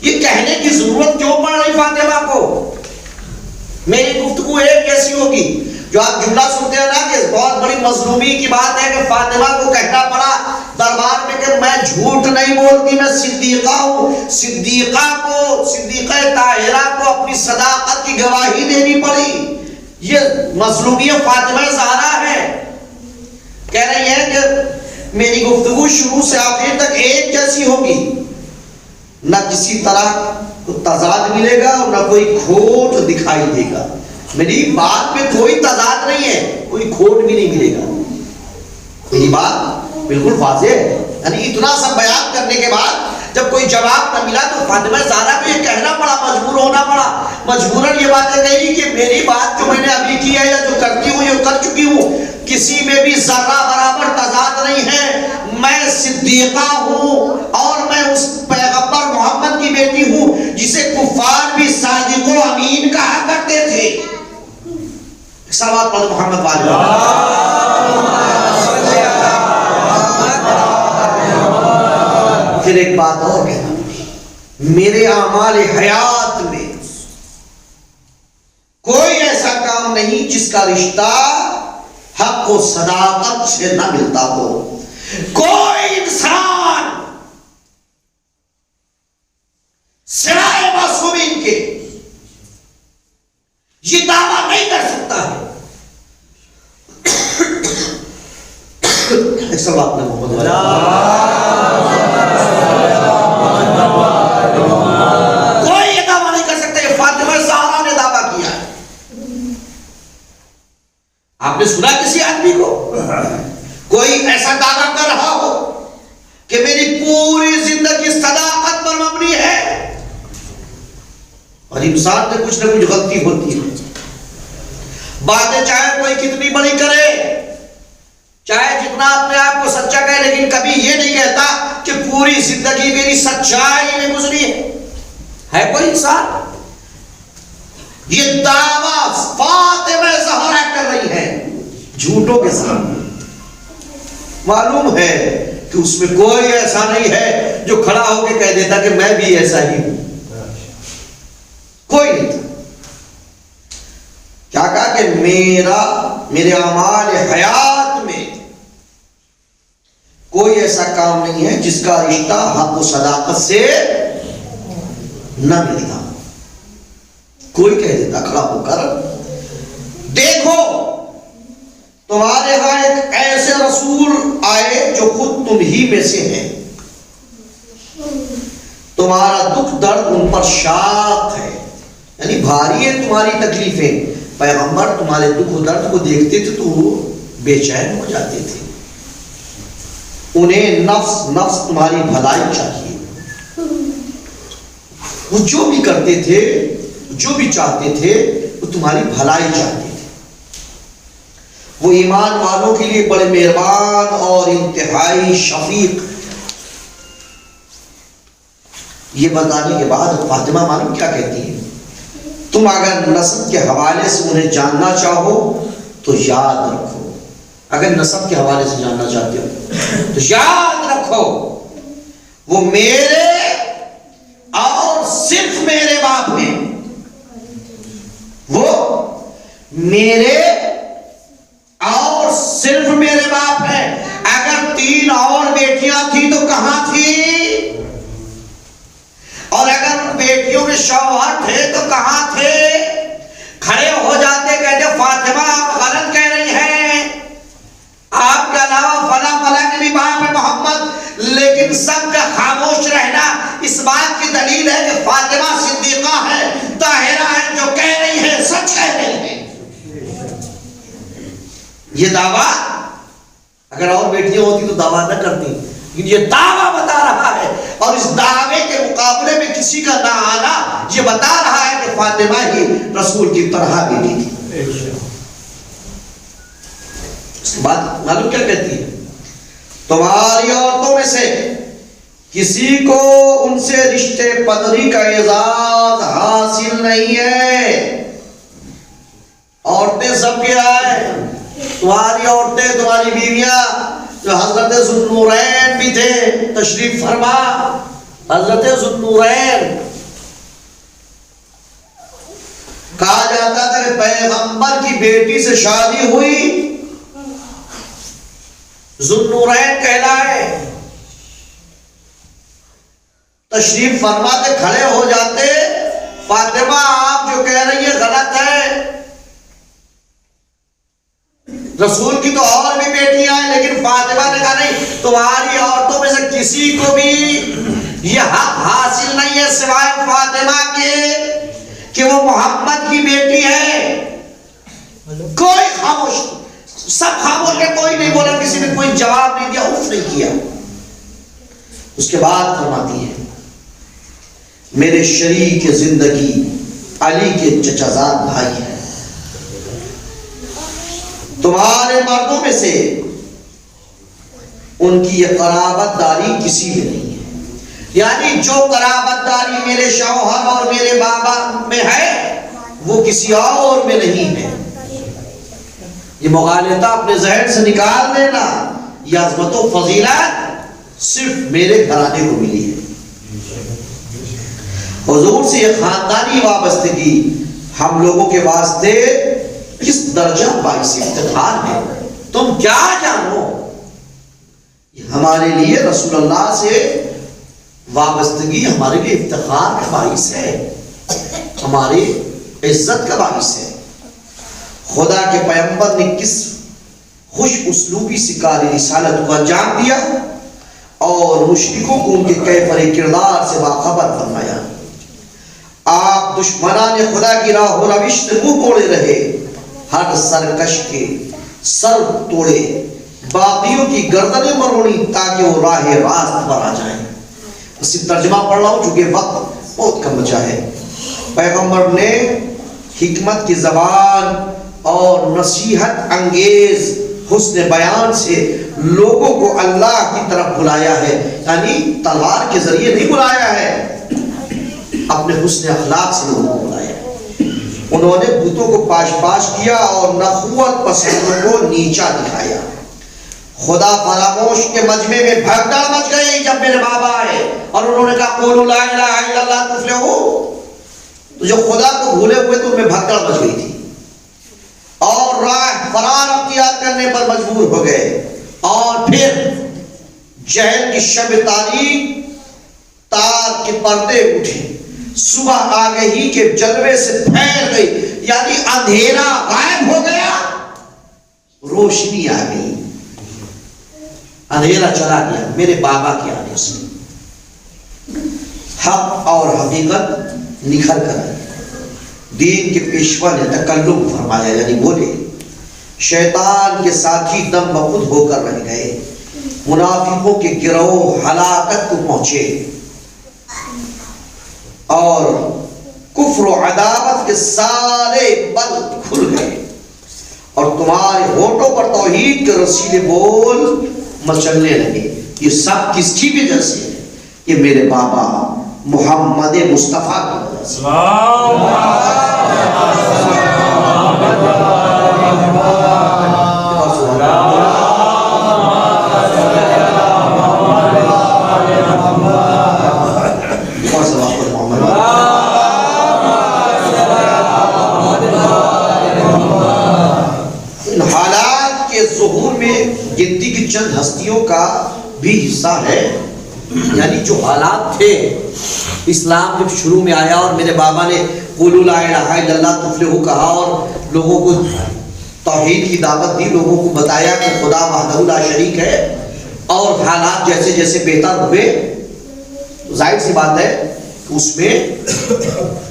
A: یہ کہنے کی ضرورت کیوں پڑ رہی فاطمہ کو؟ میری گفتگو ایک جیسی ہوگی. جو آپ جملہ سنتے ہیں نا کہ بہت بڑی مظلومی کی بات ہے کہ فاطمہ کو کہنا پڑا دربار میں کہ میں جھوٹ نہیں بولتی, میں صدیقہ ہوں. صدیقہ طاہرہ کو اپنی صداقت کی گواہی دینی پڑی. یہ مظلومیت فاطمہ زہرا ہے. کہہ رہی ہے کہ میری گفتگو شروع سے آخر تک ایک جیسی ہوگی, نہ کسی طرح کو تضاد ملے گا اور نہ کوئی کھوٹ دکھائی دے گا. میری بات میں کوئی تضاد نہیں ہے, کوئی کھوٹ بھی نہیں ملے گا. میری بات بالکل واضح ہے. یعنی اتنا سب بیان کرنے کے بعد جب کوئی جواب نہ ملا تو فاطمہ زہرا کو یہ کہنا پڑا, مجبور ہونا پڑا, مجبوراً یہ باتیں کہی کہ میری بات جو میں نے ابھی کی ہے یا جو کرتی ہوں یا کر چکی ہوں کسی میں بھی ذرہ برابر تضاد نہیں ہے. میں صدیقہ ہوں اور میں اس پیغمبر محمد کی بیٹی ہوں جسے کفار بھی صادق و امین کہا کرتے تھے. صلوات پڑھو محمد والے. پھر ایک بات اور کہنا, میرے اعمال حیات میں کوئی ایسا کام نہیں جس کا رشتہ حق و صداقت سے نہ ملتا ہو. کوئی انسان سوائے معصومین کے یہ دعویٰ نہیں کر سکتا ہے. ایک سب آپ نے محمد کوئی یہ دعویٰ نہیں کر سکتا. یہ فاطمہ زہرا نے دعویٰ کیا ہے. آپ نے سنا کسی آدمی کو کہ میری پوری زندگی صداقت پر مبنی ہے، اور انسان میں کچھ نہ کچھ غلطی ہوتی ہے. باتیں چاہے کوئی کتنی بڑی کرے، چاہے جتنا اپنے آپ کو سچا کہے، لیکن کبھی یہ نہیں کہتا کہ پوری زندگی میری سچائی میں گزری ہے کوئی انسان؟ یہ دعویٰ فاطمہ زہرا کر رہی ہے جھوٹوں کے سامنے. معلوم ہے کہ اس میں کوئی ایسا نہیں ہے جو کھڑا ہو کے کہہ دیتا کہ میں بھی ایسا ہی ہوں. کوئی نہیں تھا. کیا کہا کہ میرے اعمال حیات میں کوئی ایسا کام نہیں ہے جس کا رشتہ حق و صداقت سے نہ ملتا. کوئی کہہ دیتا کھڑا ہو کر، دیکھو تمہارے ہاں ایک ایسے رسول آئے جو خود تم ہی میں سے ہیں، تمہارا دکھ درد ان پر شاق ہے، یعنی بھاری ہے تمہاری تکلیفیں. پیغمبر تمہارے دکھ و درد کو دیکھتے تھے تو وہ بے چین ہو جاتے تھے. انہیں نفس تمہاری بھلائی چاہیے. وہ جو بھی کرتے تھے، جو بھی چاہتے تھے، وہ تمہاری بھلائی چاہتے تھے. وہ ایمان والوں کے لیے بڑے مہربان اور انتہائی شفیق. یہ بتانے کے بعد فاطمہ معلوم کیا کہتی ہے؟ تم اگر نسب کے حوالے سے انہیں جاننا چاہو تو یاد رکھو، اگر نسب کے حوالے سے جاننا چاہتے ہو تو یاد رکھو وہ میرے اور صرف میرے باپ ہیں. وہ میرے اور صرف میرے باپ ہیں. اگر 3 اور بیٹیاں تھیں تو کہاں تھی؟ اور اگر ان بیٹیوں میں شوہر تھے تو کہاں تھے؟ کھڑے ہو جاتے، کہتے فاطمہ آپ غلط کہہ رہی ہیں، آپ کے علاوہ فلاں فلاں کے بھی باپ ہے محمد. لیکن سب کا خاموش رہنا اس بات کی دلیل ہے کہ فاطمہ صدیقہ ہے، طاہرہ ہے، جو کہہ رہی ہے سچ کہہ رہی ہے. یہ دعویٰ اگر اور بیٹیاں ہوتی تو دعویٰ نہ کرتی، لیکن یہ دعویٰ بتا رہا ہے، اور اس دعوے کے مقابلے میں کسی کا نہ آنا یہ بتا رہا ہے کہ فاطمہ ہی رسول کی طرح بیٹی تھی. اس کے بعد معلوم کیا کہتی ہے؟ تمہاری عورتوں میں سے کسی کو ان سے رشتے پدری کا اعزاز حاصل نہیں ہے. عورتیں سب کیا ہے؟ تمہاری عورتیں، تمہاری بیویاں جو حضرت ذوالنورین بھی تھے، تشریف فرما. حضرت ذوالنورین کہا جاتا تھا کہ پیغمبر کی بیٹی سے شادی ہوئی، ذوالنورین کہلائے. تشریف فرماتے، کھڑے ہو جاتے، فاطمہ آپ جو کہہ رہی ہے غلط ہے. رسول کی تو اور بھی بیٹیاں ہیں، لیکن فاطمہ نے کہا نہیں، تمہاری عورتوں میں سے کسی کو بھی یہ حق حاصل نہیں ہے سوائے فاطمہ کے کہ وہ محمد کی بیٹی ہے. کوئی خاموش، سب خاموش ہے، کوئی نہیں بولا، کسی نے کوئی جواب نہیں دیا، اف نہیں کیا. اس کے بعد فرماتی ہے میرے شریک زندگی علی کے چچا زاد بھائی ہیں، تمہارے مردوں میں سے ان کی یہ قرابت داری کسی میں نہیں ہے. یعنی جو قرابت داری میرے شوہر اور میرے بابا میں ہے وہ کسی اور میں نہیں ہے. یہ مغالطہ اپنے ذہن سے نکال دینا. یہ عظمت و فضیلت صرف میرے گھرانے کو ملی ہے. حضور سے یہ خاندانی وابستگی ہم لوگوں کے واسطے کس درجہ باعث افتخار ہے. تم کیا جانو، ہمارے لیے رسول اللہ سے وابستگی ہمارے لیے افتخار کا باعث ہے، ہماری عزت کا باعث ہے. خدا کے پیغمبر نے کس خوش اسلوبی سے کار رسالت کو انجام دیا اور مشرکوں کو ان کے کیفر کردار سے باخبر فرمایا. آپ دشمنان خدا کی راہ و روش سے منہ موڑے رہے، ہر سرکش کے سر توڑے، باقیوں کی گردنیں مروڑی تاکہ وہ راہ راست پر آ جائیں. اس سے ترجمہ پڑھ رہا ہوں چونکہ وقت بہت کم بچا ہے. پیغمبر نے حکمت کی زبان اور نصیحت انگیز حسن بیان سے لوگوں کو اللہ کی طرف بلایا ہے. یعنی تلوار کے ذریعے نہیں بلایا ہے، اپنے حسن اخلاق سے لوگوں کو بلایا ہے. انہوں نے بتوں کو پاش پاش کیا اور نخوت پسندوں کو نیچا دکھایا. خدا فراموش کے مجمع میں بھگدڑ مچ گئی جب میرے بابا آئے اور انہوں نے کہا قولوا لا الہ الا اللہ تفلحوا. تو جو خدا کو بھولے ہوئے تو ان میں بھگدڑ مچ گئی تھی اور راہ فرار اختیار کرنے پر مجبور ہو گئے. اور پھر جہل کی شب تاریک تار کے پردے اٹھے، صبح آ گئی کہ جلوے سے پھیل گئی، یعنی اندھیرا غائب ہو گیا، روشنی آ گئی، اندھیرا چلا گیا میرے بابا کے آنے سے. حق اور حقیقت نکھر کر آئی. دین کے پیشوا نے تکلم فرمایا، یعنی بولے. شیطان کے ساتھی دم بخود ہو کر رہ گئے. منافقوں کے گروہ ہلاکت کو پہنچے اور کفر و عداوت کے سارے بل کھل گئے اور تمہارے ہونٹوں پر توحید کے رسیلے بول مچلنے لگے. یہ سب کس کی وجہ سے ہے؟ یہ میرے بابا محمد مصطفیٰ کی وجہ سے. حالات کے ظہور میں گنتی کی چند ہستیوں کا بھی حصہ ہے. یعنی جو حالات تھے، اسلام جب شروع میں آیا اور میرے بابا نے قولوا لا الہ الا اللہ تفلحوا کہا اور لوگوں کو توحید کی دعوت دی، لوگوں کو بتایا کہ خدا وحدہ لا شریک ہے، اور حالات جیسے جیسے بہتر ہوئے، ظاہر سی بات ہے اس میں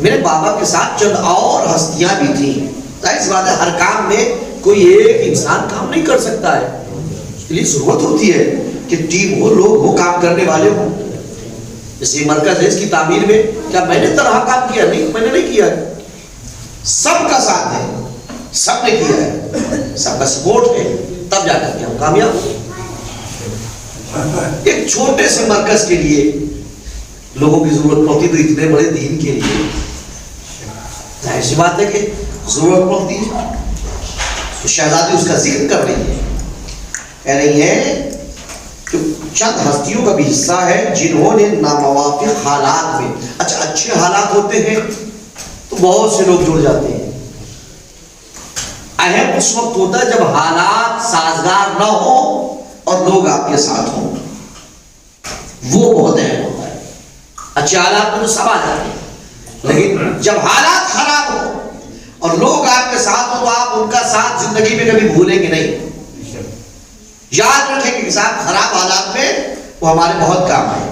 A: میرے بابا کے ساتھ چند اور ہستیاں بھی تھیں. ظاہر سی بات ہے ہر کام میں کوئی ایک انسان کام نہیں کر سکتا ہے، اس لیے ضرورت ہوتی ہے کہ ٹیم ہو، لوگ ہو، کام کرنے والے ہوں. جیسے مرکز ہے، اس کی تعمیر میں کیا میں نے طرح کام کیا؟ نہیں، میں نے نہیں کیا ہے. سب کا ساتھ ہے، سب نے کیا ہے، سب کا سپورٹ ہے، تب جا کر کے ہم کامیاب ہوئے. ایک چھوٹے سے مرکز کے لیے لوگوں کی ضرورت پڑتی تو اتنے بڑے دین کے لیے ظاہر سی بات ہے کہ ضرورت پڑتی ہے. تو شہزادی اس کا ذکر کر رہی ہے، کہہ رہی ہے کہ چند ہستیوں کا بھی حصہ ہے جنہوں نے ناموافق حالات میں، اچھا اچھے حالات ہوتے ہیں تو بہت سے لوگ جڑ جاتے ہیں. اہم اس وقت ہوتا ہے جب حالات سازگار نہ ہو اور لوگ آپ کے ساتھ ہوں، وہ بہت اہم ہوتا ہے. اچھے حالات میں تو سب آ جاتے ہیں، لیکن جب حالات خراب ہو اور لوگ آپ کے ساتھ ہو تو آپ ان کا ساتھ زندگی میں کبھی بھولیں گے نہیں. یاد رکھیں کہ صاحب خراب حالات میں وہ ہمارے بہت کام آئے.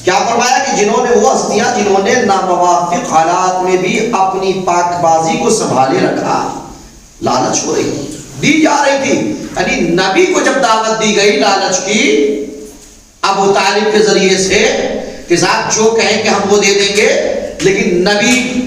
A: کیا فرمایا کہ جنہوں نے وہ ہستیاں جنہوں نے ناموافق حالات میں بھی اپنی پاک بازی کو سنبھالے رکھا. لالچ ہو رہی تھی، دی جا رہی تھی، یعنی نبی کو جب دعوت دی گئی لالچ کی ابو طالب کے ذریعے سے کہ صاحب جو کہیں کہ ہم وہ دے دیں گے، لیکن نبی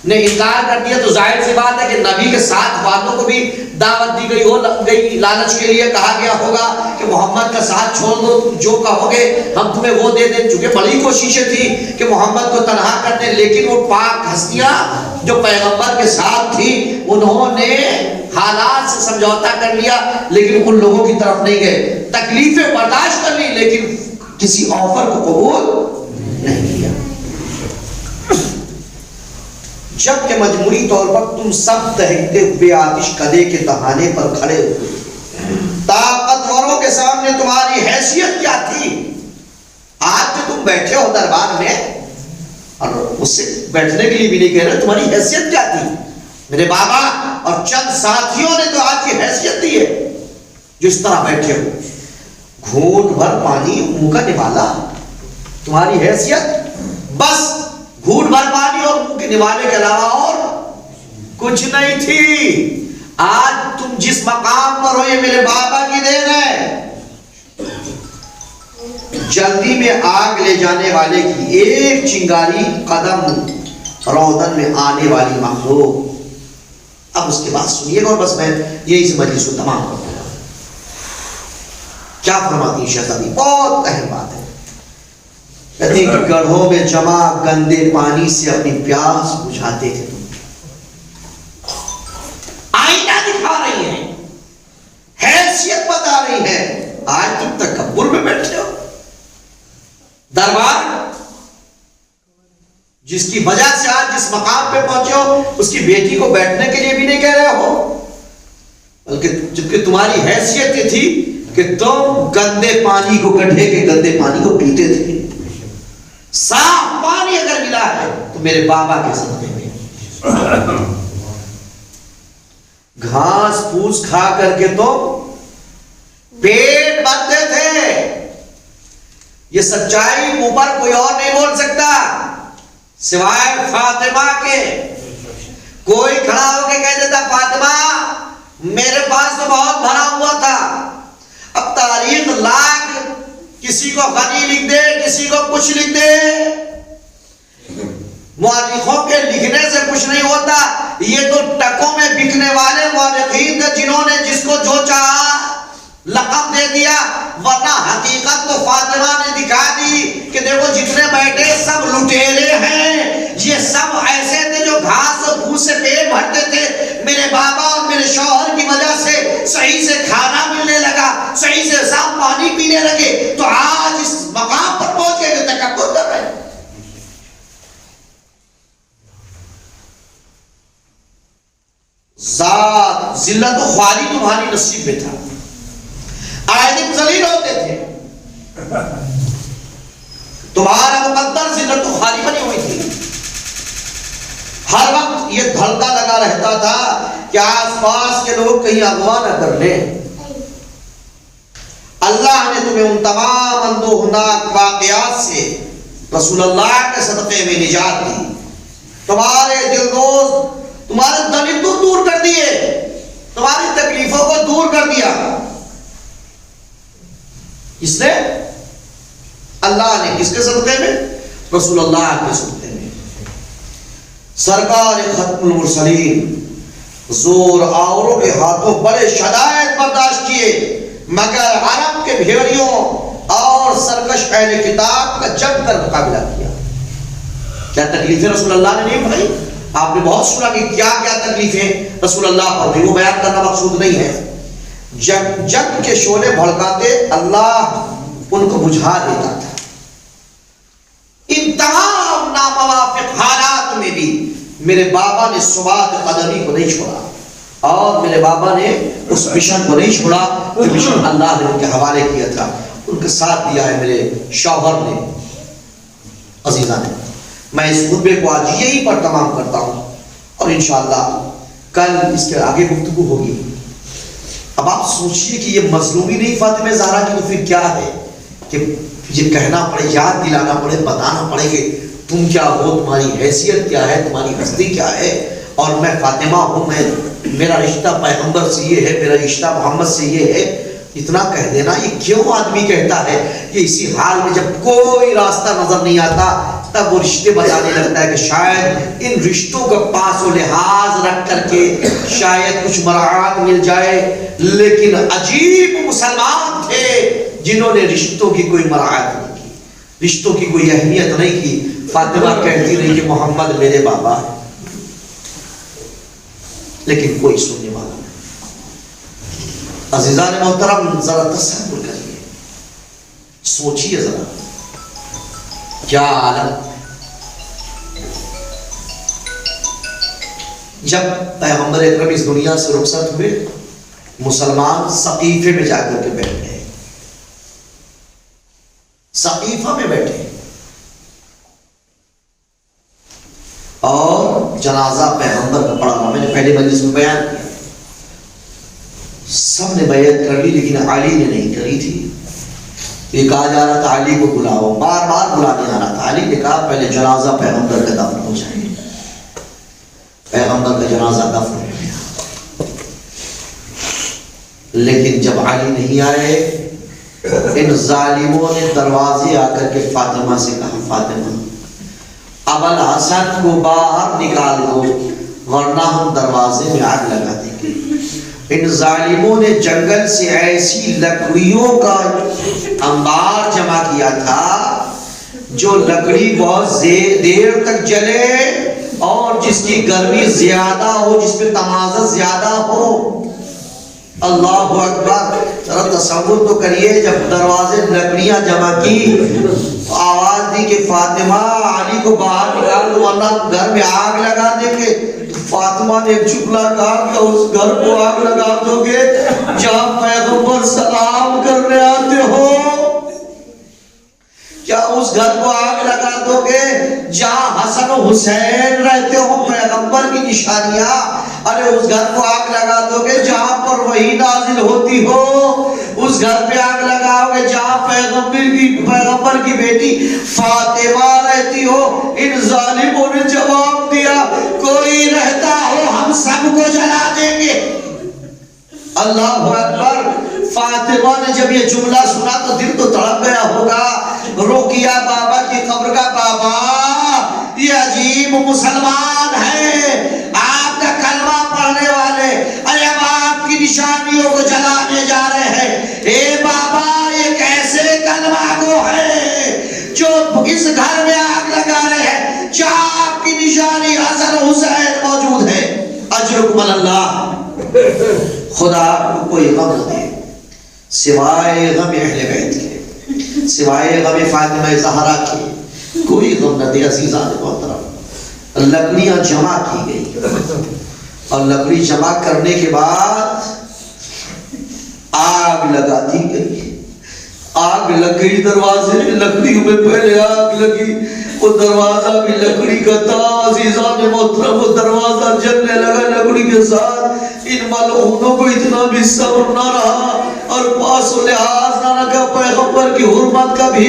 A: نے انکار کر دیا، تو ظاہر سی بات ہے کہ نبی کے ساتھ والوں کو بھی دعوت دی گئی ہو گئی لالچ کے لیے. کہا گیا ہوگا کہ محمد کا ساتھ چھوڑ دو، جو کہو گے ہم تمہیں وہ دے دیں. چونکہ بڑی کوششیں تھی کہ محمد کو تنہا کر دیں، لیکن وہ پاک ہستیاں جو پیغمبر کے ساتھ تھی انہوں نے حالات سے سمجھوتا کر لیا، لیکن ان لوگوں کی طرف نہیں گئے. تکلیفیں برداشت کر لی لیکن کسی آفر کو قبول نہیں کیا. جب کہ مجموعی طور پر تم سب دہکتے ہوئے آتش کدے کے دہانے پر کھڑے ہوئے، طاقتوروں کے سامنے تمہاری حیثیت کیا تھی؟ آج جو تم بیٹھے ہو دربار میں، اور اس سے بیٹھنے کے لیے بھی نہیں کہہ رہے، تمہاری حیثیت کیا تھی؟ میرے بابا اور چند ساتھیوں نے تو آج کی حیثیت دی ہے جو اس طرح بیٹھے ہو. گھونٹ بھر پانی منہ کا نوالا، تمہاری حیثیت بس گھونٹ بھر پانی اور منہ کے نوالے کے علاوہ اور کچھ نہیں تھی. آج تم جس مقام پر ہو یہ میرے بابا کی دین ہے. جلدی میں آگ لے جانے والے کی ایک چنگاری قدم روغن میں آنے والی مخلوق. اب اس کے بعد سنیے گا اور بس میں یہی سے مجلس کو تمام کر دوں گا. کیا فرماتی ہیں شہزادی؟ بہت اہم بات ہے. کہتے ہیں کہ گڑھوں میں جمع گندے پانی سے اپنی پیاس بجھاتے تھے تم. آئینہ دکھا رہی ہیں, حیثیت بتا رہی ہیں, آج تم تکبر میں بیٹھے ہو. دربار جس کی وجہ سے آج جس مقام پہ پہنچے ہو اس کی بیٹی کو بیٹھنے کے لیے بھی نہیں کہہ رہے ہو, بلکہ جبکہ تمہاری حیثیت یہ تھی کہ تم گندے پانی کو, گڈھے کے گندے پانی کو پیتے تھے. صاف پانی اگر ملا ہے تو میرے بابا کے صدقے میں. گھاس پھوس کھا کر کے تو پیٹ بھرتے تھے. یہ سچائی منہ پر کوئی اور نہیں بول سکتا سوائے فاطمہ کے. کوئی کھڑا ہو کے کہہ دیتا فاطمہ میرے پاس تو بہت بھرا ہوا تھا. اب تاریخ لاکھ کسی کو غنی لکھ دے, کسی کو کچھ لکھ دے, مورخوں کے لکھنے سے کچھ نہیں ہوتا. یہ تو ٹکوں میں بکنے والے مورخین تھے جنہوں نے جس کو جو چاہا لقب دے دیا, ورنہ حقیقت تو فاطمہ نے دکھا دی کہ دیکھو جتنے بیٹھے سب لٹیرے ہیں. یہ سب ایسے تھے جو گھاس اور بھوس سے پیٹ بھرتے تھے. میرے بابا اور میرے شوہر کی وجہ سے صحیح سے کھانا ملنے لگا, صحیح سے صاف پانی پینے لگے, تو آج اس مقام پر پہنچ گئے کہ تکبر کر رہے ہیں. ذات ذلت و خواری تمہاری نصیب میں تھا. آئے دن ذلیل ہوتے تھے, تمہارا مقدر ذلت و خواری بنی ہوئی تھی. ہر وقت یہ دھڑکا لگا رہتا تھا کہ آس پاس کے لوگ کہیں اغوا نہ کر لیں. اللہ نے تمہیں ان تمام اندوہناک واقعات سے رسول اللہ کے صدقے میں نجات دی. تمہارے دل دوست تمہارے دل تو دور کر دیے, تمہاری تکلیفوں کو دور کر دیا. اس نے اللہ نے کس کے صدقے میں؟ رسول اللہ کے صدقے میں. سرکار ختم المرسلین زور آوروں کے ہاتھوں بڑے شدائد برداشت کیے, مگر عرب کے بھیڑیوں اور سرکش اہل کتاب کا جم کر مقابلہ کیا. کیا تکلیفیں رسول اللہ نے نہیں بھائی؟ آپ نے بہت سنا کہ کیا کیا تکلیفیں رسول اللہ پر ہوئی, وہ بیان کرنا مقصود نہیں ہے. جب جنگ کے شعلے بھڑکاتے اللہ ان کو بجھا دیتا تھا. ان تمام ناموافق حالات میں بھی میرے بابا نے ثبات قدمی کو نہیں چھوڑا, اور میرے بابا نے اس مشن کو نہیں چھوڑا جو مشن اللہ نے ان کے حوالے کیا تھا. ان کے ساتھ دیا ہے میرے شوہر نے. عزیزاں نے میں اس خطبے کو آج یہی پر تمام کرتا ہوں, اور انشاءاللہ کل اس کے آگے گفتگو ہوگی. اب آپ سوچئے کہ یہ مظلومی نہیں فاطمہ زہرا کی, تو پھر کیا ہے کہ یہ کہنا پڑے, یاد دلانا پڑے, بتانا پڑے کہ تم کیا ہو, تمہاری حیثیت کیا ہے, تمہاری ہستی کیا ہے, اور میں فاطمہ ہوں, میرا رشتہ پیغمبر سے یہ ہے, میرا رشتہ محمد سے یہ ہے. اتنا کہہ دینا یہ کیوں آدمی کہتا ہے کہ اسی حال میں جب کوئی راستہ نظر نہیں آتا تب وہ رشتے بتانے لگتا ہے کہ شاید ان رشتوں کا پاس و لحاظ رکھ کر کے شاید کچھ مراعات مل جائے. لیکن عجیب مسلمان تھے جنہوں نے رشتوں کی کوئی مراعات نہیں کی, رشتوں کی کوئی اہمیت نہیں کی. فاطمہ کہتی رہی کہ محمد میرے بابا ہے, لیکن کوئی سننے والا نہیں. عزیزان محترم ذرا تصور کریے, سوچیے ذرا کیا عالم. جب پیغمبر اکرم اس دنیا سے رخصت ہوئے, مسلمان سقیفے میں جا کر کے بیٹھ گئے. سقیفہ میں بیٹھے اور جنازہ پیغمبر کا پڑا. میں نے پہلے مجلس میں بیان کیا, سب نے بیعت کر لی لیکن علی نے نہیں کری تھی. یہ کہا جا رہا تھا علی کو بلاؤ, بار بار بلانے آ رہا تھا. علی نے کہا پہلے جنازہ پیغمبر کا دفن ہو جائے. پیغمبر کا جنازہ دفن ہو گیا. لیکن جب علی نہیں آئے ان ظالموں نے دروازے آ کر کے فاطمہ سے کہا فاطمہ اب الحسن کو باہر نکال دو ورنہ ہم دروازے میں آگ لگا دیں گے۔ ان ظالموں نے جنگل سے ایسی لکڑیوں کا انبار جمع کیا تھا جو لکڑی بہت دیر تک جلے اور جس کی گرمی زیادہ ہو، جس میں تمازت زیادہ ہو۔ اللہ اکبر، ذرا تصور تو کریے جب دروازے لکڑیاں جمع کی آواز دی کہ فاطمہ علی کو باہر نکال دو ورنہ گھر میں آگ لگا دیں گے، تو فاطمہ نے ایک چپلا کہا کہ اس گھر کو آگ لگا دو گے جہاں پیغمبر سلام کرنے آتے ہو؟ کیا اس گھر کو آگ لگا دو گے جہاں حسن و حسین رہتے ہو پیغمبر کی نشانیاں؟ ارے اس گھر کو آگ لگا دو گے جہاں پر وحی نازل ہوتی ہو؟ اس گھر پہ آگ لگاؤ گے جہاں پیغمبر کی بیٹی فاطمہ رہتی ہو؟ ان ظالموں نے جواب دیا کوئی رہتا ہو ہم سب کو جلا دیں گے۔ اللہ اکبر، فاطمہ نے جب یہ جملہ سنا تو دل تو تڑپ گیا ہوگا۔ رقیہ بابا کی قبر کا بابا یہ عجیب مسلمان ہے، آپ کا کلمہ پڑھنے والے، ارے اب آپ کی نشانیوں کو جلانے جا رہے ہیں۔ اے بابا یہ کیسے کلمہ گو ہے جو اس گھر میں آگ لگا رہے ہیں جہاں آپ کی نشانی حسن حسین موجود ہے؟ اجرکم اللہ، خدا آپ کو کوئی غم نہ دے سوائے غم اہل بیت کے، سوائے غم فاطمہ زہرا کے، کوئی غم نہ دے۔ عزیزان محترم، لکڑیاں جمع کی گئی اور لکڑی جمع کرنے کے بعد آگ لگا دی گئی۔ آگ لگ گئی دروازے میں، لکڑیوں میں پہلے آگ لگی، وہ دروازہ بھی لکڑی کا تھا۔ عزیزان محترم، وہ دروازہ جلنے لگا لکڑی کے ساتھ۔ ان ملعونوں کو اتنا بھی صبر نہ رہا اور پاس و لحاظ نہ رکھا پیغمبر کی حرمت کا بھی۔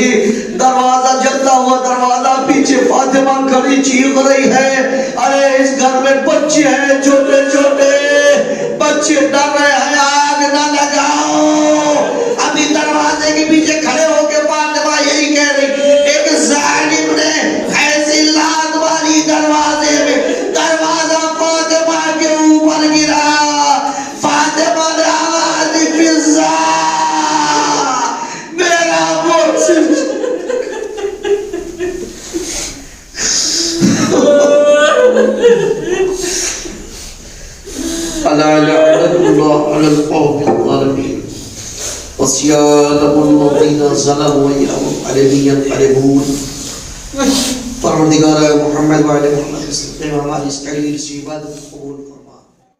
A: دروازہ جلتا ہوا دروازہ، پیچھے فاطمہ کھڑی چیخ رہی ہے ارے اس گھر میں بچے ہیں، چھوٹے چھوٹے بچے ڈر رہے ہیں، آگ نہ لگاؤ۔ ابھی دروازے کے پیچھے کھڑے ہو کے فاطمہ یہی کہہ رہی، ایک ظالم نے ایسی لات ماری دروازے میں، دروازہ فاطمہ کے اوپر گرا۔ فاطمہ نے آواز دی فضا میرا محسن الا لعنت اللہ علی القوم الظالمین وسيالهم الذين ظلموا وإياهم عليهم ينقلبون۔ پروردگار محمد وعلى محمد صلی اللہ علیہ وسلم ہماری اس تعلیم سے عبادت قبول